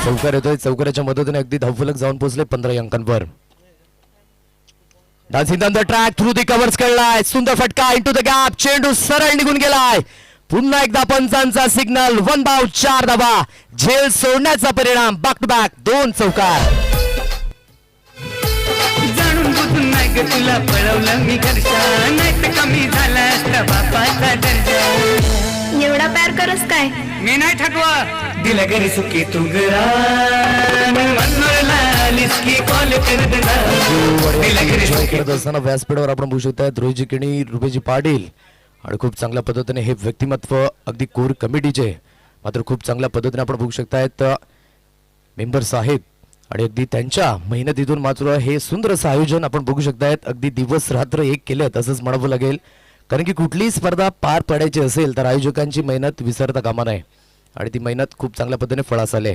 Speaker 3: चौकार येतोय, चौकाराच्या मदतीने अगदी धावफलक जाऊन पोहोचले 15 अंकांवर. Dancing on the track through the covers खेळलाय, सुंदर फटका इनटू द गॅप. चेंडू सरळ निघून गेलाय. पुन्हा एकदा पंचांचा सिग्नल. 1 धाव 4 धावा. झेल सोडण्याचा परिणाम. बॅक टू बॅक 2 चौकार.
Speaker 5: जाणून बुजून नाही ग तुला पळवलं मी घरच्या, नाही तर कमी झाला असता बापाचा दर्जा.
Speaker 6: एवढा प्यार करस काय?
Speaker 5: मी नाही ठकवा दिला घरी सुखी तू गरा, मनोरला लिस्की कॉल करत जा. दिला घरी सुखी
Speaker 3: खेळत असताना व्यासपीठावर आपण बघू शकता रोहितजी किणी, रुपेजी पाटील आणि खूप चांगल्या पद्धतीने हे व्यक्तिमत्व अगदी कोर कमिटीचे मात्र खूप चांगल्या पद्धतीने आपण बघू शकतायत मेंबर्स आहेत आणि अगदी त्यांच्या मेहनतीतून मात्र हे सुंदर असं आयोजन आपण बघू शकतायत. अगदी दिवस रात्र एक केलेत असंच म्हणावं लागेल, कारण की कुठलीही स्पर्धा पार पाडायची असेल तर आयोजकांची मेहनत विसरता कामा नये आणि ती मेहनत खूप चांगल्या पद्धतीने फळास आले.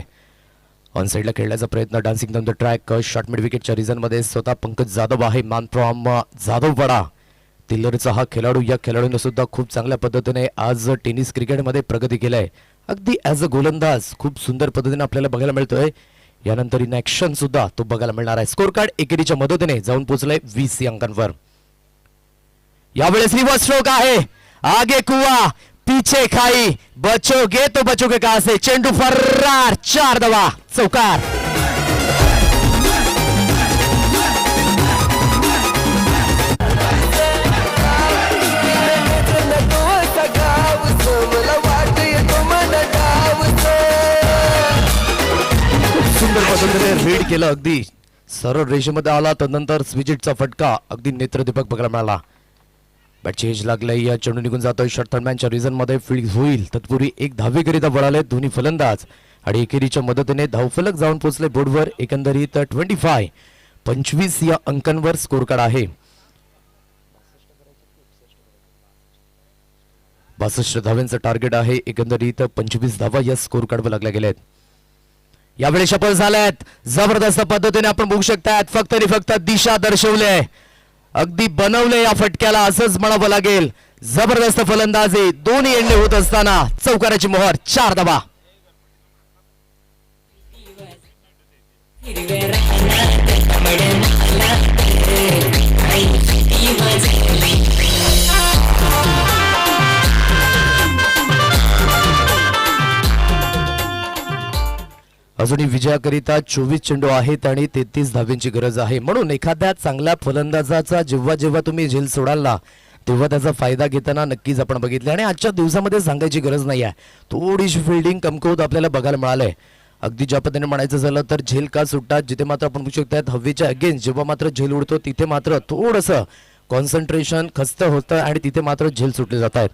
Speaker 3: ऑन साईडला खेळण्याचा प्रयत्न. Dancing on the track short mid विकेटच्या रिझनमध्ये स्वतः पंकज जाधव आहे. मान फ्रॉम जाधवपाडा तिल्लरचा हा खेळाडू. या खेळाडूने सुद्धा खूप चांगल्या पद्धतीने आज टेनिस क्रिकेटमध्ये प्रगती केली आहे. अगदी ॲज अ गोलंदाज खूप सुंदर पद्धतीने आपल्याला बघायला मिळतोय. यानंतर इन ऍक्शन सुद्धा तो बघायला मिळणार आहे. स्कोर कार्ड एकेरीच्या मदतीने जाऊन पोहोचलाय 20 अंकांवर. यावेळेस रिव्हर्स स्ट्रोक आहे. आगे कुआ पीछे खाई, बचोगे तो बचोगे कहां से. चेंडू फर्रार. 4 धावा चौकार. सुंदर पद्धतीने रीड केलं. अगदी सरळ रेषेमध्ये आला त्यानंतर स्विचिटचा फटका अगदी नेत्रदीपक बघायला मिळाला. बॅटची एज लागलाय. या चेंडू निघून जातोय शॉर्ट थर्डमॅनच्या रिझन मध्ये. फील्ड होईल तत्पूर्वी एक धावेकरिता वळाले दोन्ही फलंदाज आणि एकेरीच्या मदतीने धावफलक जाऊन पोहोचले बोर्डवर. एकंदरीत 25 या अंकांवर स्कोर कार्ड आहे. 62 धाव्यांचं टार्गेट आहे. एकंदरीत 25 धावा या स्कोर कार्डवर लागल्या गेल्यात. यावेळी सफल झाल्यात जबरदस्त पद्धतीने आपण बघू शकतात. फक्त आणि फक्त दिशा दर्शवले, अगदी बनवले या फटक्याला असंच म्हणावं लागेल. जबरदस्त फलंदाजी दोन्ही एंडे होत असताना चौकाराची मोहर. 4 धावा. अजूनही विजयाकरिता 24 चेंडू आहेत आणि 33 धाव्यांची गरज आहे. म्हणून एखाद्या चांगल्या फलंदाजाचा जेव्हा जेव्हा तुम्ही झेल सोडाल ना तेव्हा त्याचा फायदा घेताना नक्कीच आपण बघितले. आणि आजच्या दिवसामध्ये सांगायची गरज नाही आहे, थोडीशी फिल्डिंग कमकुवत आपल्याला बघायला मिळालंय. अगदी ज्या पद्धतीने म्हणायचं झालं तर झेल का सुटतात, जिथे मात्र आपण बघू शकतात हवेच्या अगेन्स्ट जेव्हा मात्र झेल उडतो तिथे मात्र थोडंसं कॉन्सन्ट्रेशन खस्त होतं आणि तिथे मात्र झेल सुटले जात आहेत.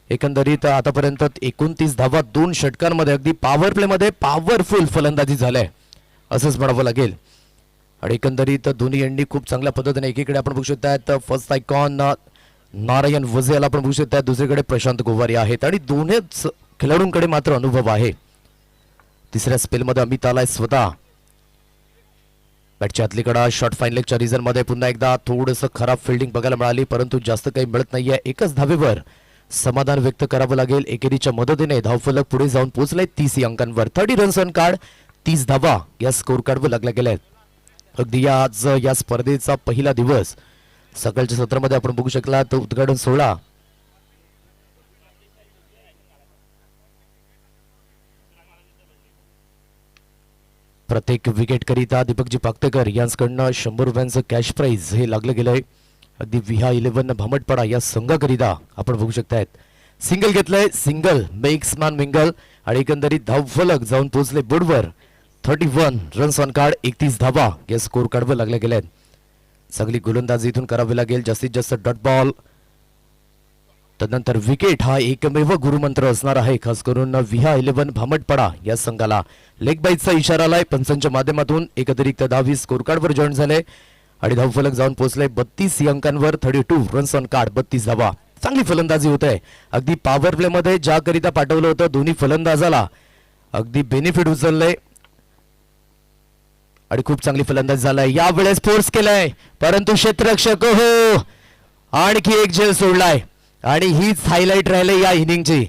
Speaker 3: एकंदरीत आतापर्यंत 29 धावा 2 षटकांमध्ये अगदी पॉवर प्ले मध्ये पॉवरफुल फलंदाजी झालाय असंच म्हणावं लागेल. आणि एकंदरीत दोन्ही यांनी खूप चांगल्या पद्धतीने एकीकडे आपण बघू शकतात फर्स्ट आयकॉन नारायण वझे याला आपण बघू शकतात, दुसरीकडे प्रशांत गोवारी आहेत आणि दोन्हीच खेळाडूंकडे मात्र अनुभव आहे. तिसऱ्या स्पेलमध्ये अमित आलाय स्वतः. बॅटच्या आतलीकडे शॉर्ट फाईन लेगच्या रिझन मध्ये पुन्हा एकदा थोडंसं खराब फिल्डिंग बघायला मिळाली, परंतु जास्त काही मिळत नाहीये. एकच धावेवर समाधान व्यक्त करावं लागेल. एकेरीच्या मदतीने धावफलक पुढे जाऊन पोहोचले 30 अंकांवर. 30 रन्स ऑन कार्ड, 30 धावा या स्कोर कार्डवर लागल्या गेल्या. अगदी आज या स्पर्धेचा पहिला दिवस. सकाळच्या सत्रामध्ये आपण बघू शकला तर उद्घाटन सोहळा प्रत्येक विकेट करिता दीपकजी पाकतेकर यांच्याकडनं 100 रुपयांचं कॅश प्राइज हे लागलं गेलंय. अगदी विहा 11 भामटपाडा या संघाकरिता आपण बघू शकतायत. सिंगल घेतलंय, सिंगल मेक्स मॅन मिंगल आणि एकंदरीत धावफलक जाऊन पोहोचले बोर्डवर. 31 रन्स ऑन कार्ड, 31 धावा या स्कोर कार्डवर लागल्या गेल्या. चांगली गोलंदाजी इथून करावी लागेल. जास्तीत जास्त डॉट बॉल, तदनंतर विकेट हा एकमेव गुरुमंत्र असणार आहे, खास करून विहा 11 भामटपाडा या संघाला. लेग बाईटचा इशारा आलाय पंचांच्या माध्यमातून. एक अतिरिक्त धावी स्कोर कार्डवर जॉईन झाले आणि धावफलक जाऊन पोहोचले 32 अंकांवर. 32 रन्स ऑन कार्ड, 32 धावा. चांगली फलंदाजी होत आहे. अगदी पॉवर प्ले मध्ये ज्याकरिता पाठवलं होतं दोन्ही फलंदाजाला अगदी बेनिफिट उचललंय आणि खूप चांगली फलंदाजी झालाय. यावेळेस फोर्स केलाय परंतु क्षेत्ररक्षक हो आणखी एक झेल सोडलाय आणि हीच हायलाइट राहिले या इनिंगची.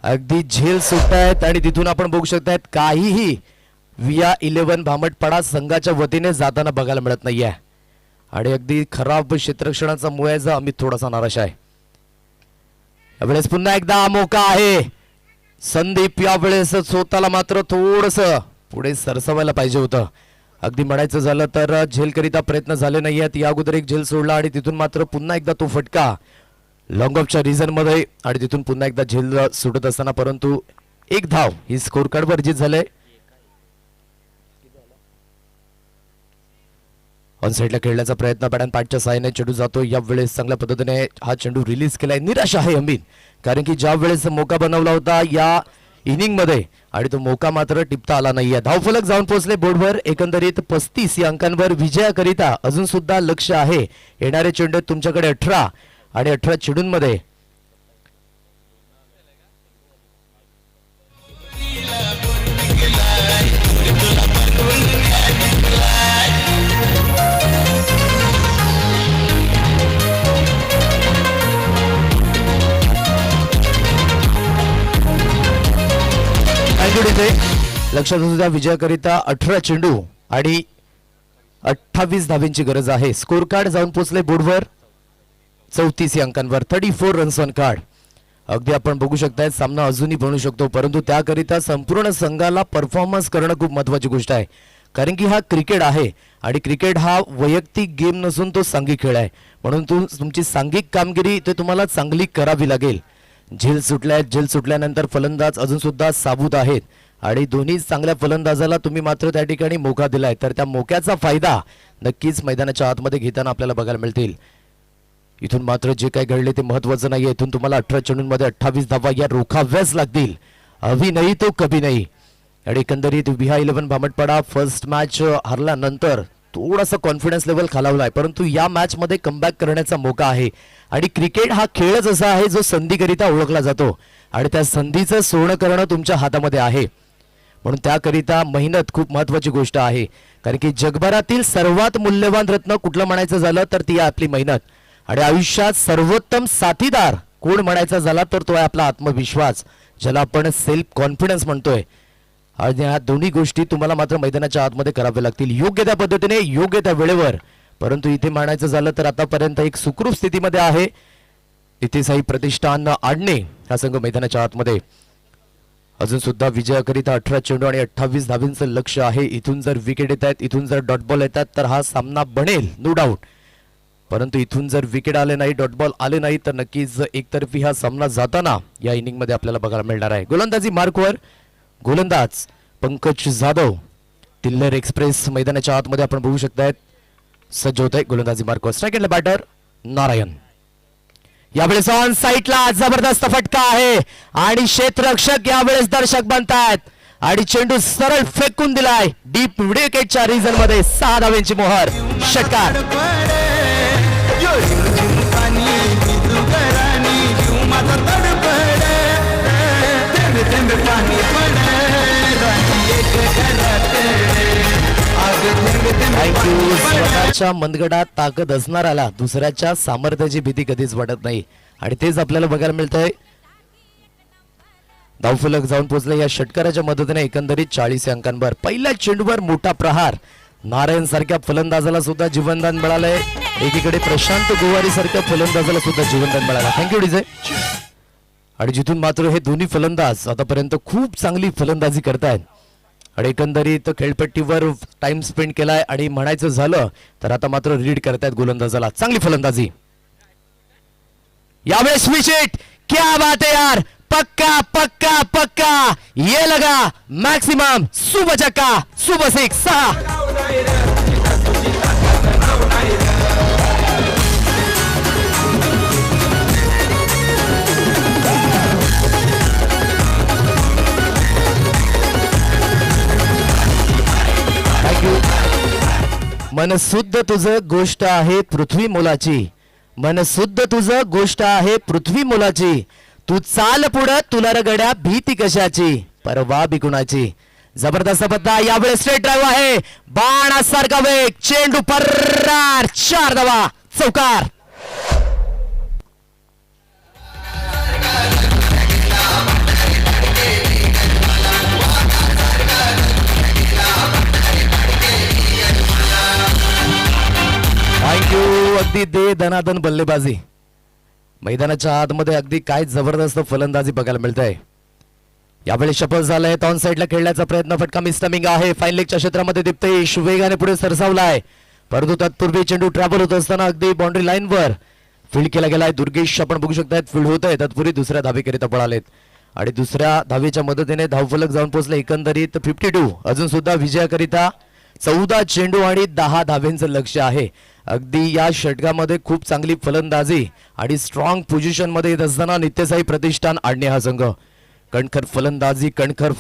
Speaker 3: अगदी झेल सुटतायत आणि तिथून आपण बघू शकतायत काहीही विया 11 भामटपाडा संघाच्या वतीने जाताना बघायला मिळत नाहीये आणि अगदी खराब क्षेत्ररक्षणाचा मुळाचा अमित थोडासा नाराज आहे. यावेळेस पुन्हा एकदा मोका आहे. संदीप यावेळेस स्वतःला मात्र थोडस पुढे सरसवायला पाहिजे होतं. अगदी म्हणायचं झालं तर झेलकरिता प्रयत्न झाले नाहीयेत. या अगोदर एक झेल सोडला आणि तिथून मात्र पुन्हा एकदा तो फटका लॉंग ऑफच्या रिझन मध्ये आणि तिथून पुन्हा एकदा झेल सुटत असताना परंतु एक धाव ही स्कोर कार्ड वर्जित झाले. ऑन साइडला खेळण्याचा प्रयत्न बॅट अँड पॅटच्या साहाय्याने चेंडू जातो. यावेळेस चांगल्या पद्धतीने हा चेंडू रिलीज केलाय. निराश आहे अमीन, कारण की ज्या वेळेस मोका बनवला होता या इनिंग मध्ये आणि तो मोका मात्र टिपता आला नाहीये. धावफलक जाऊन पोहोचले बोर्डवर. एकंदरीत 35 या अंकांवर विजयाकरिता अजून सुद्धा लक्ष आहे. येणारे चेंडू तुमच्याकडे 18 आणि 18 चेंडूंमध्ये लक्षात असू द्या विजयाकरिता 18 चेंडू आणि 28 धाब्यांची गरज आहे. स्कोर कार्ड जाऊन पोहोचले बोर्डवर 34 अंकांवर. 34 रन्स ऑन कार्ड. अगदी आपण बघू शकताय सामना अजूनही बनू शकतो, परंतु त्याकरिता संपूर्ण संघाला परफॉर्मन्स करणं खूप महत्वाची गोष्ट आहे, कारण की हा क्रिकेट आहे आणि क्रिकेट हा वैयक्तिक गेम नसून तो सांघिक खेळ आहे. म्हणून तुमची सांघिक कामगिरी ते तुम्हाला चांगली करावी लागेल. झेल सुटल्यानंतर फलंदाज अजून सुद्धा साबूत आहेत आणि दोन्ही चांगल्या फलंदाजाला तुम्ही मात्र त्या ठिकाणी मोका दिलाय, तर त्या मोक्याचा फायदा नक्कीच मैदानाच्या आतमध्ये घेताना आपल्याला बघायला मिळतील. इथून मात्र जे काही घडले ते महत्वाचं नाही. इथून तुम्हाला 18 चेंडूंमध्ये 28 धावा या रोखाव्याच लागतील. अभी नाही तो कभी नाही. आणि एकंदरीत विहा 11 भामटपाडा फर्स्ट मॅच हरल्यानंतर थोडासा कॉन्फिडन्स लेवल खालावलाय, परंतु या मॅच मध्ये कमबॅक करण्याचा मोका आहे आणि क्रिकेट हा खेळच असा आहे जो संधीकरिता ओळखला जातो आणि त्या संधीचं सोनं करणं तुमच्या हातामध्ये आहे. म्हणून त्याकरिता मेहनत खूप महत्वाची गोष्ट आहे, कारण की जगभरातील सर्वात मूल्यवान रत्न कुठलं म्हणायचं झालं तर ती आहे आपली मेहनत. आणि आयुष्यात सर्वोत्तम साथीदार कोण म्हणायचा झाला तर तो आहे आपला आत्मविश्वास, ज्याला आपण सेल्फ कॉन्फिडन्स म्हणतोय. आणि ह्या दोन्ही गोष्टी तुम्हाला मात्र मैदानाच्या आतमध्ये कराव्या लागतील, योग्य त्या पद्धतीने योग्य त्या वेळेवर. परंतु इथे म्हणायचं झालं तर आतापर्यंत एक सुखरूप स्थितीमध्ये आहे. इथे साई प्रतिष्ठान आणणे हा संघ मैदानाच्या आतमध्ये अजून सुद्धा विजयाकरिता 18 चेंडू आणि 28 धावींचं लक्ष आहे. इथून जर विकेट येत आहेत, इथून जर डॉट बॉल येतात तर हा सामना बनेल नो डाऊट. परंतु इथून जर विकेट आले नाही, डॉट बॉल आले नाही तर नक्कीच एकतर्फी हा सामना जाताना या इनिंग मध्ये आपल्याला बघायला मिळणार आहे. गोलंदाजी मार्कवर गोलंदाज पंकज जाधव. तिल्लेर एक्सप्रेस मैदानाच्या आतमध्ये आपण बघू शकतायत सज्ज होत आहे. गोलंदाजी मार्कवर स्ट्राईक एंड बॅटर नारायण. यावेळेस ऑन साईडला जबरदस्त फटका आहे आणि क्षेत्ररक्षक यावेळेस दर्शक बनतायत. आणि चेंडू सरळ फेकून दिलाय डीप विकेटच्या रिजन मध्ये 6 धावांची मोहर. षटकार. स्वतःच्या मनगडात ताकद असणाऱ्याला दुसऱ्याच्या सामर्थ्याची भीती कधीच वाटत नाही आणि तेच आपल्याला बघायला मिळतंय. धावफलक जाऊन पोहोचले या षटकाराच्या मदतीने एकंदरीत 40 अंकांवर. पहिल्या चेंडूवर मोठा प्रहार. नारायण सारख्या फलंदाजाला सुद्धा जीवनदान मिळालंय. एकीकडे प्रशांत गोवारी सारख्या फलंदाजाला सुद्धा जीवनदान मिळालं. Thank you DJ. आणि जिथून मात्र हे दोन्ही फलंदाज आतापर्यंत खूप चांगली फलंदाजी करतायत आणि एकंदरीत खेळपट्टीवर टाइम स्पेंड केलाय आणि म्हणायचं झालं तर आता मात्र रीड करतायत गोलंदाजाला. चांगली फलंदाजी यावेळेस. विकेट. क्या बात है यार. पक्का पक्का पक्का. ये लगा मैक्सिमम. सुबह चक्का. सुबह 6. मन शुद्ध तुझं गोष्ट आहे पृथ्वी मोलाची. मन शुद्ध तुझं गोष्ट आहे पृथ्वी मोलाची. तू चाल पुढं तुला रगड्या भीती कशाची परवा बिकुणाची. जबरदस्त पत्ता. यावेळेस स्ट्रेट ड्राईव्ह आहे. बाणासारखा वेग. चेंडू पर्रार. 4 धावा. चौकार. थँक्यू. अगदी दे दनादन बल्लेबाजी. मैदानाच्या आतमध्ये अगदी काय जबरदस्त फलंदाजी बघायला मिळत आहे. यावेळी शपथ झालंय. ऑन साईडला खेळण्याचा प्रयत्न. फटका मिसटमिंग आहे. फाईन लेगच्या क्षेत्रामध्ये दिप्तेश वेगाने पुढे सरसावलाय परंतु तत्पूर्वी चेंडू ट्रॅव्हल होत असताना अगदी बाउंड्री लाईनवर फील्ड केला गेलाय. दुर्गेश आपण बघू शकतायत फील्ड होत आहे. तत्पूर्वी दुसऱ्या धावेकरिता पळालेत आणि दुसऱ्या धावेच्या मदतीने धावफलक जाऊन पोहोचले. एकंदरीत 52. अजून सुद्धा विजयाकरिता 14 चेंडू आणि 10 धावेंचं लक्ष आहे. अगदी या षटकामध्ये खूप चांगली फलंदाजी आणि स्ट्रॉंग पोझिशन मध्ये येत असताना नित्यसाई प्रतिष्ठान आणणे हा संघ. कणखर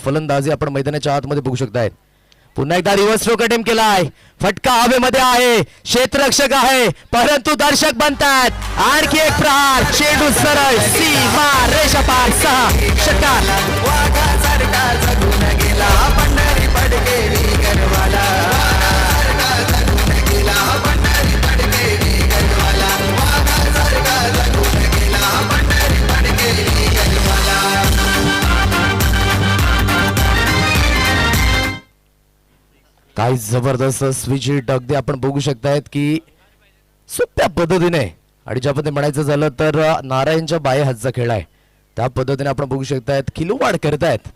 Speaker 3: फलंदाजी आपण मैदानाच्या आतमध्ये बघू शकतायत. पुन्हा एकदा रिव्हर्स स्ट्रोक अटेम्प्ट केलाय. फटका हवेमध्ये आहे. क्षेत्ररक्षक आहे परंतु दर्शक बनतात. आणखी एक प्रहार. चेंडू सरळ सीमा रेषा पार. 6. षटकार. काय जबरदस्त स्विच हिट अगदी आपण बघू शकतायत की सोप्या पद्धतीने आणि ज्या पद्धतीने म्हणायचं झालं तर नारायणच्या बाये हातचा खेळ आहे त्या पद्धतीने आपण बघू शकतायत. किलोवाड करतायत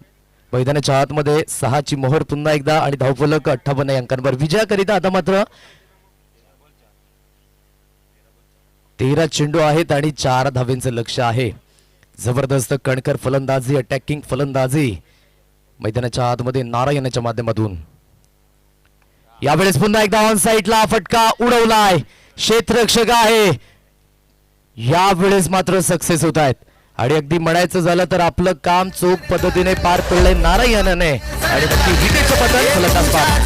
Speaker 3: मैदानाच्या आतमध्ये. 6ची मोहर पुन्हा एकदा आणि धावफलक 58 अंकांवर. विजयाकरिता आता मात्र 13 चेंडू आहेत आणि 4 धावेंचं लक्ष आहे. जबरदस्त कणकर फलंदाजी. अटॅकिंग फलंदाजी मैदानाच्या आतमध्ये नारायणच्या माध्यमातून. यावेळेस पुन्हा एकदा ऑन साईडला फटका उडवलाय. क्षेत्ररक्षक आहे. यावेळेस मात्र सक्सेस होत आहेत आणि अगदी म्हणायचं झालं तर आपलं काम चोख पद्धतीने पार पडलंय नारायणाने आणि विकेटचं पतन फलंदाज बाद.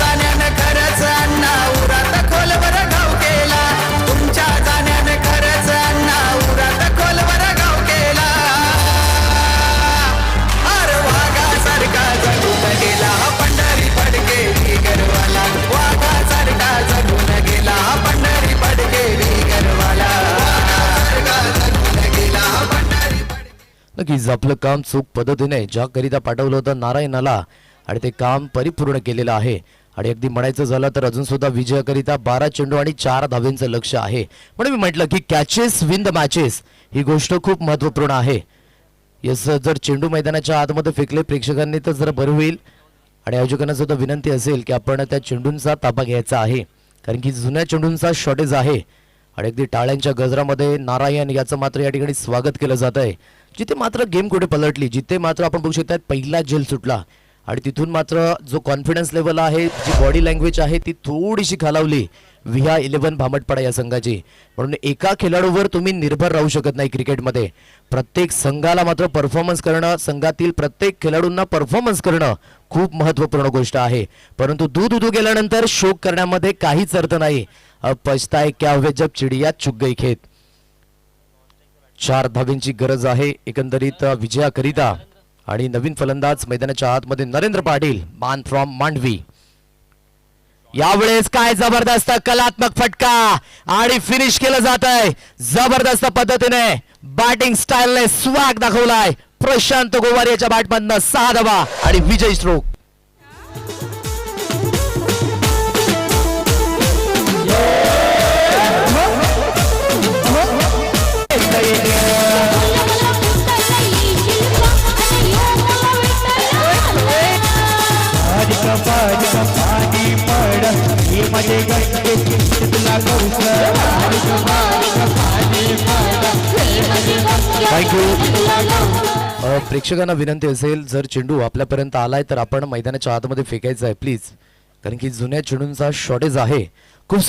Speaker 3: नक्कीच आपलं काम चोख पद्धतीने ज्याकरिता पाठवलं होतं नारायणाला आणि ते काम परिपूर्ण केलेलं आहे आणि अगदी म्हणायचं झालं तर अजून सुद्धा विजयाकरिता 12 चेंडू आणि 4 धावेंचं लक्ष आहे. म्हणून मी म्हटलं की कॅचेस विन द मॅचेस ही गोष्ट खूप महत्वपूर्ण आहे. यस, जर चेंडू मैदानाच्या आतमध्ये फेकले प्रेक्षकांनी तर जरा बरं होईल आणि आयोजकांना सुद्धा विनंती असेल की आपण त्या चेंडूंचा ताबा घ्यायचा आहे कारण की जुन्या चेंडूंचा शॉर्टेज आहे आणि अगदी टाळ्यांच्या गजरामध्ये नारायण याचं मात्र या ठिकाणी स्वागत केलं जात आहे. जिथे मात्र गेम कुठे पलटली, जिथे मात्र आपण बघू शकता पहिला झेल सुटला आणि तिथून मात्र जो कॉन्फिडन्स लेवल आहे, जी बॉडी लँग्वेज आहे ती थोडीशी खालावली विहा 11 भामटपाडा या संघाची. म्हणून एका खेळाडूवर तुम्ही निर्भर राहू शकत नाही क्रिकेटमध्ये. प्रत्येक संघाला मात्र परफॉर्मन्स करणं, संघातील प्रत्येक खेळाडूंना परफॉर्मन्स करणं खूप महत्त्वपूर्ण गोष्ट आहे. परंतु दूध उदू गेल्यानंतर शोक करण्यामध्ये काहीच अर्थ नाही. अब पछताए क्या हुए जब चिडिया चुग गई खेत. 4 धावेंची गरज आहे एकंदरीत विजयाकरिता. आणि नवीन फलंदाज मैदानाच्या आतमध्ये नरेंद्र पाटील, मान फ्रॉम मांडवी. यावेळेस काय जबरदस्त कलात्मक फटका आणि फिनिश केलं जात आहे जबरदस्त पद्धतीने. बॅटिंग स्टाईलने स्वाग दाखवलाय प्रशांत गोवार याच्या बॅटमधनं. 6 धावा आणि विजय स्ट्रोक. प्रेक्षकांना विनंती असेल, जर चेंडू आपल्यापर्यंत आलाय तर आपण मैदानाच्या आतमध्ये फेकायचा आहे प्लीज, कारण की जुन्या चेंडूंचा शॉर्टेज आहे. खूप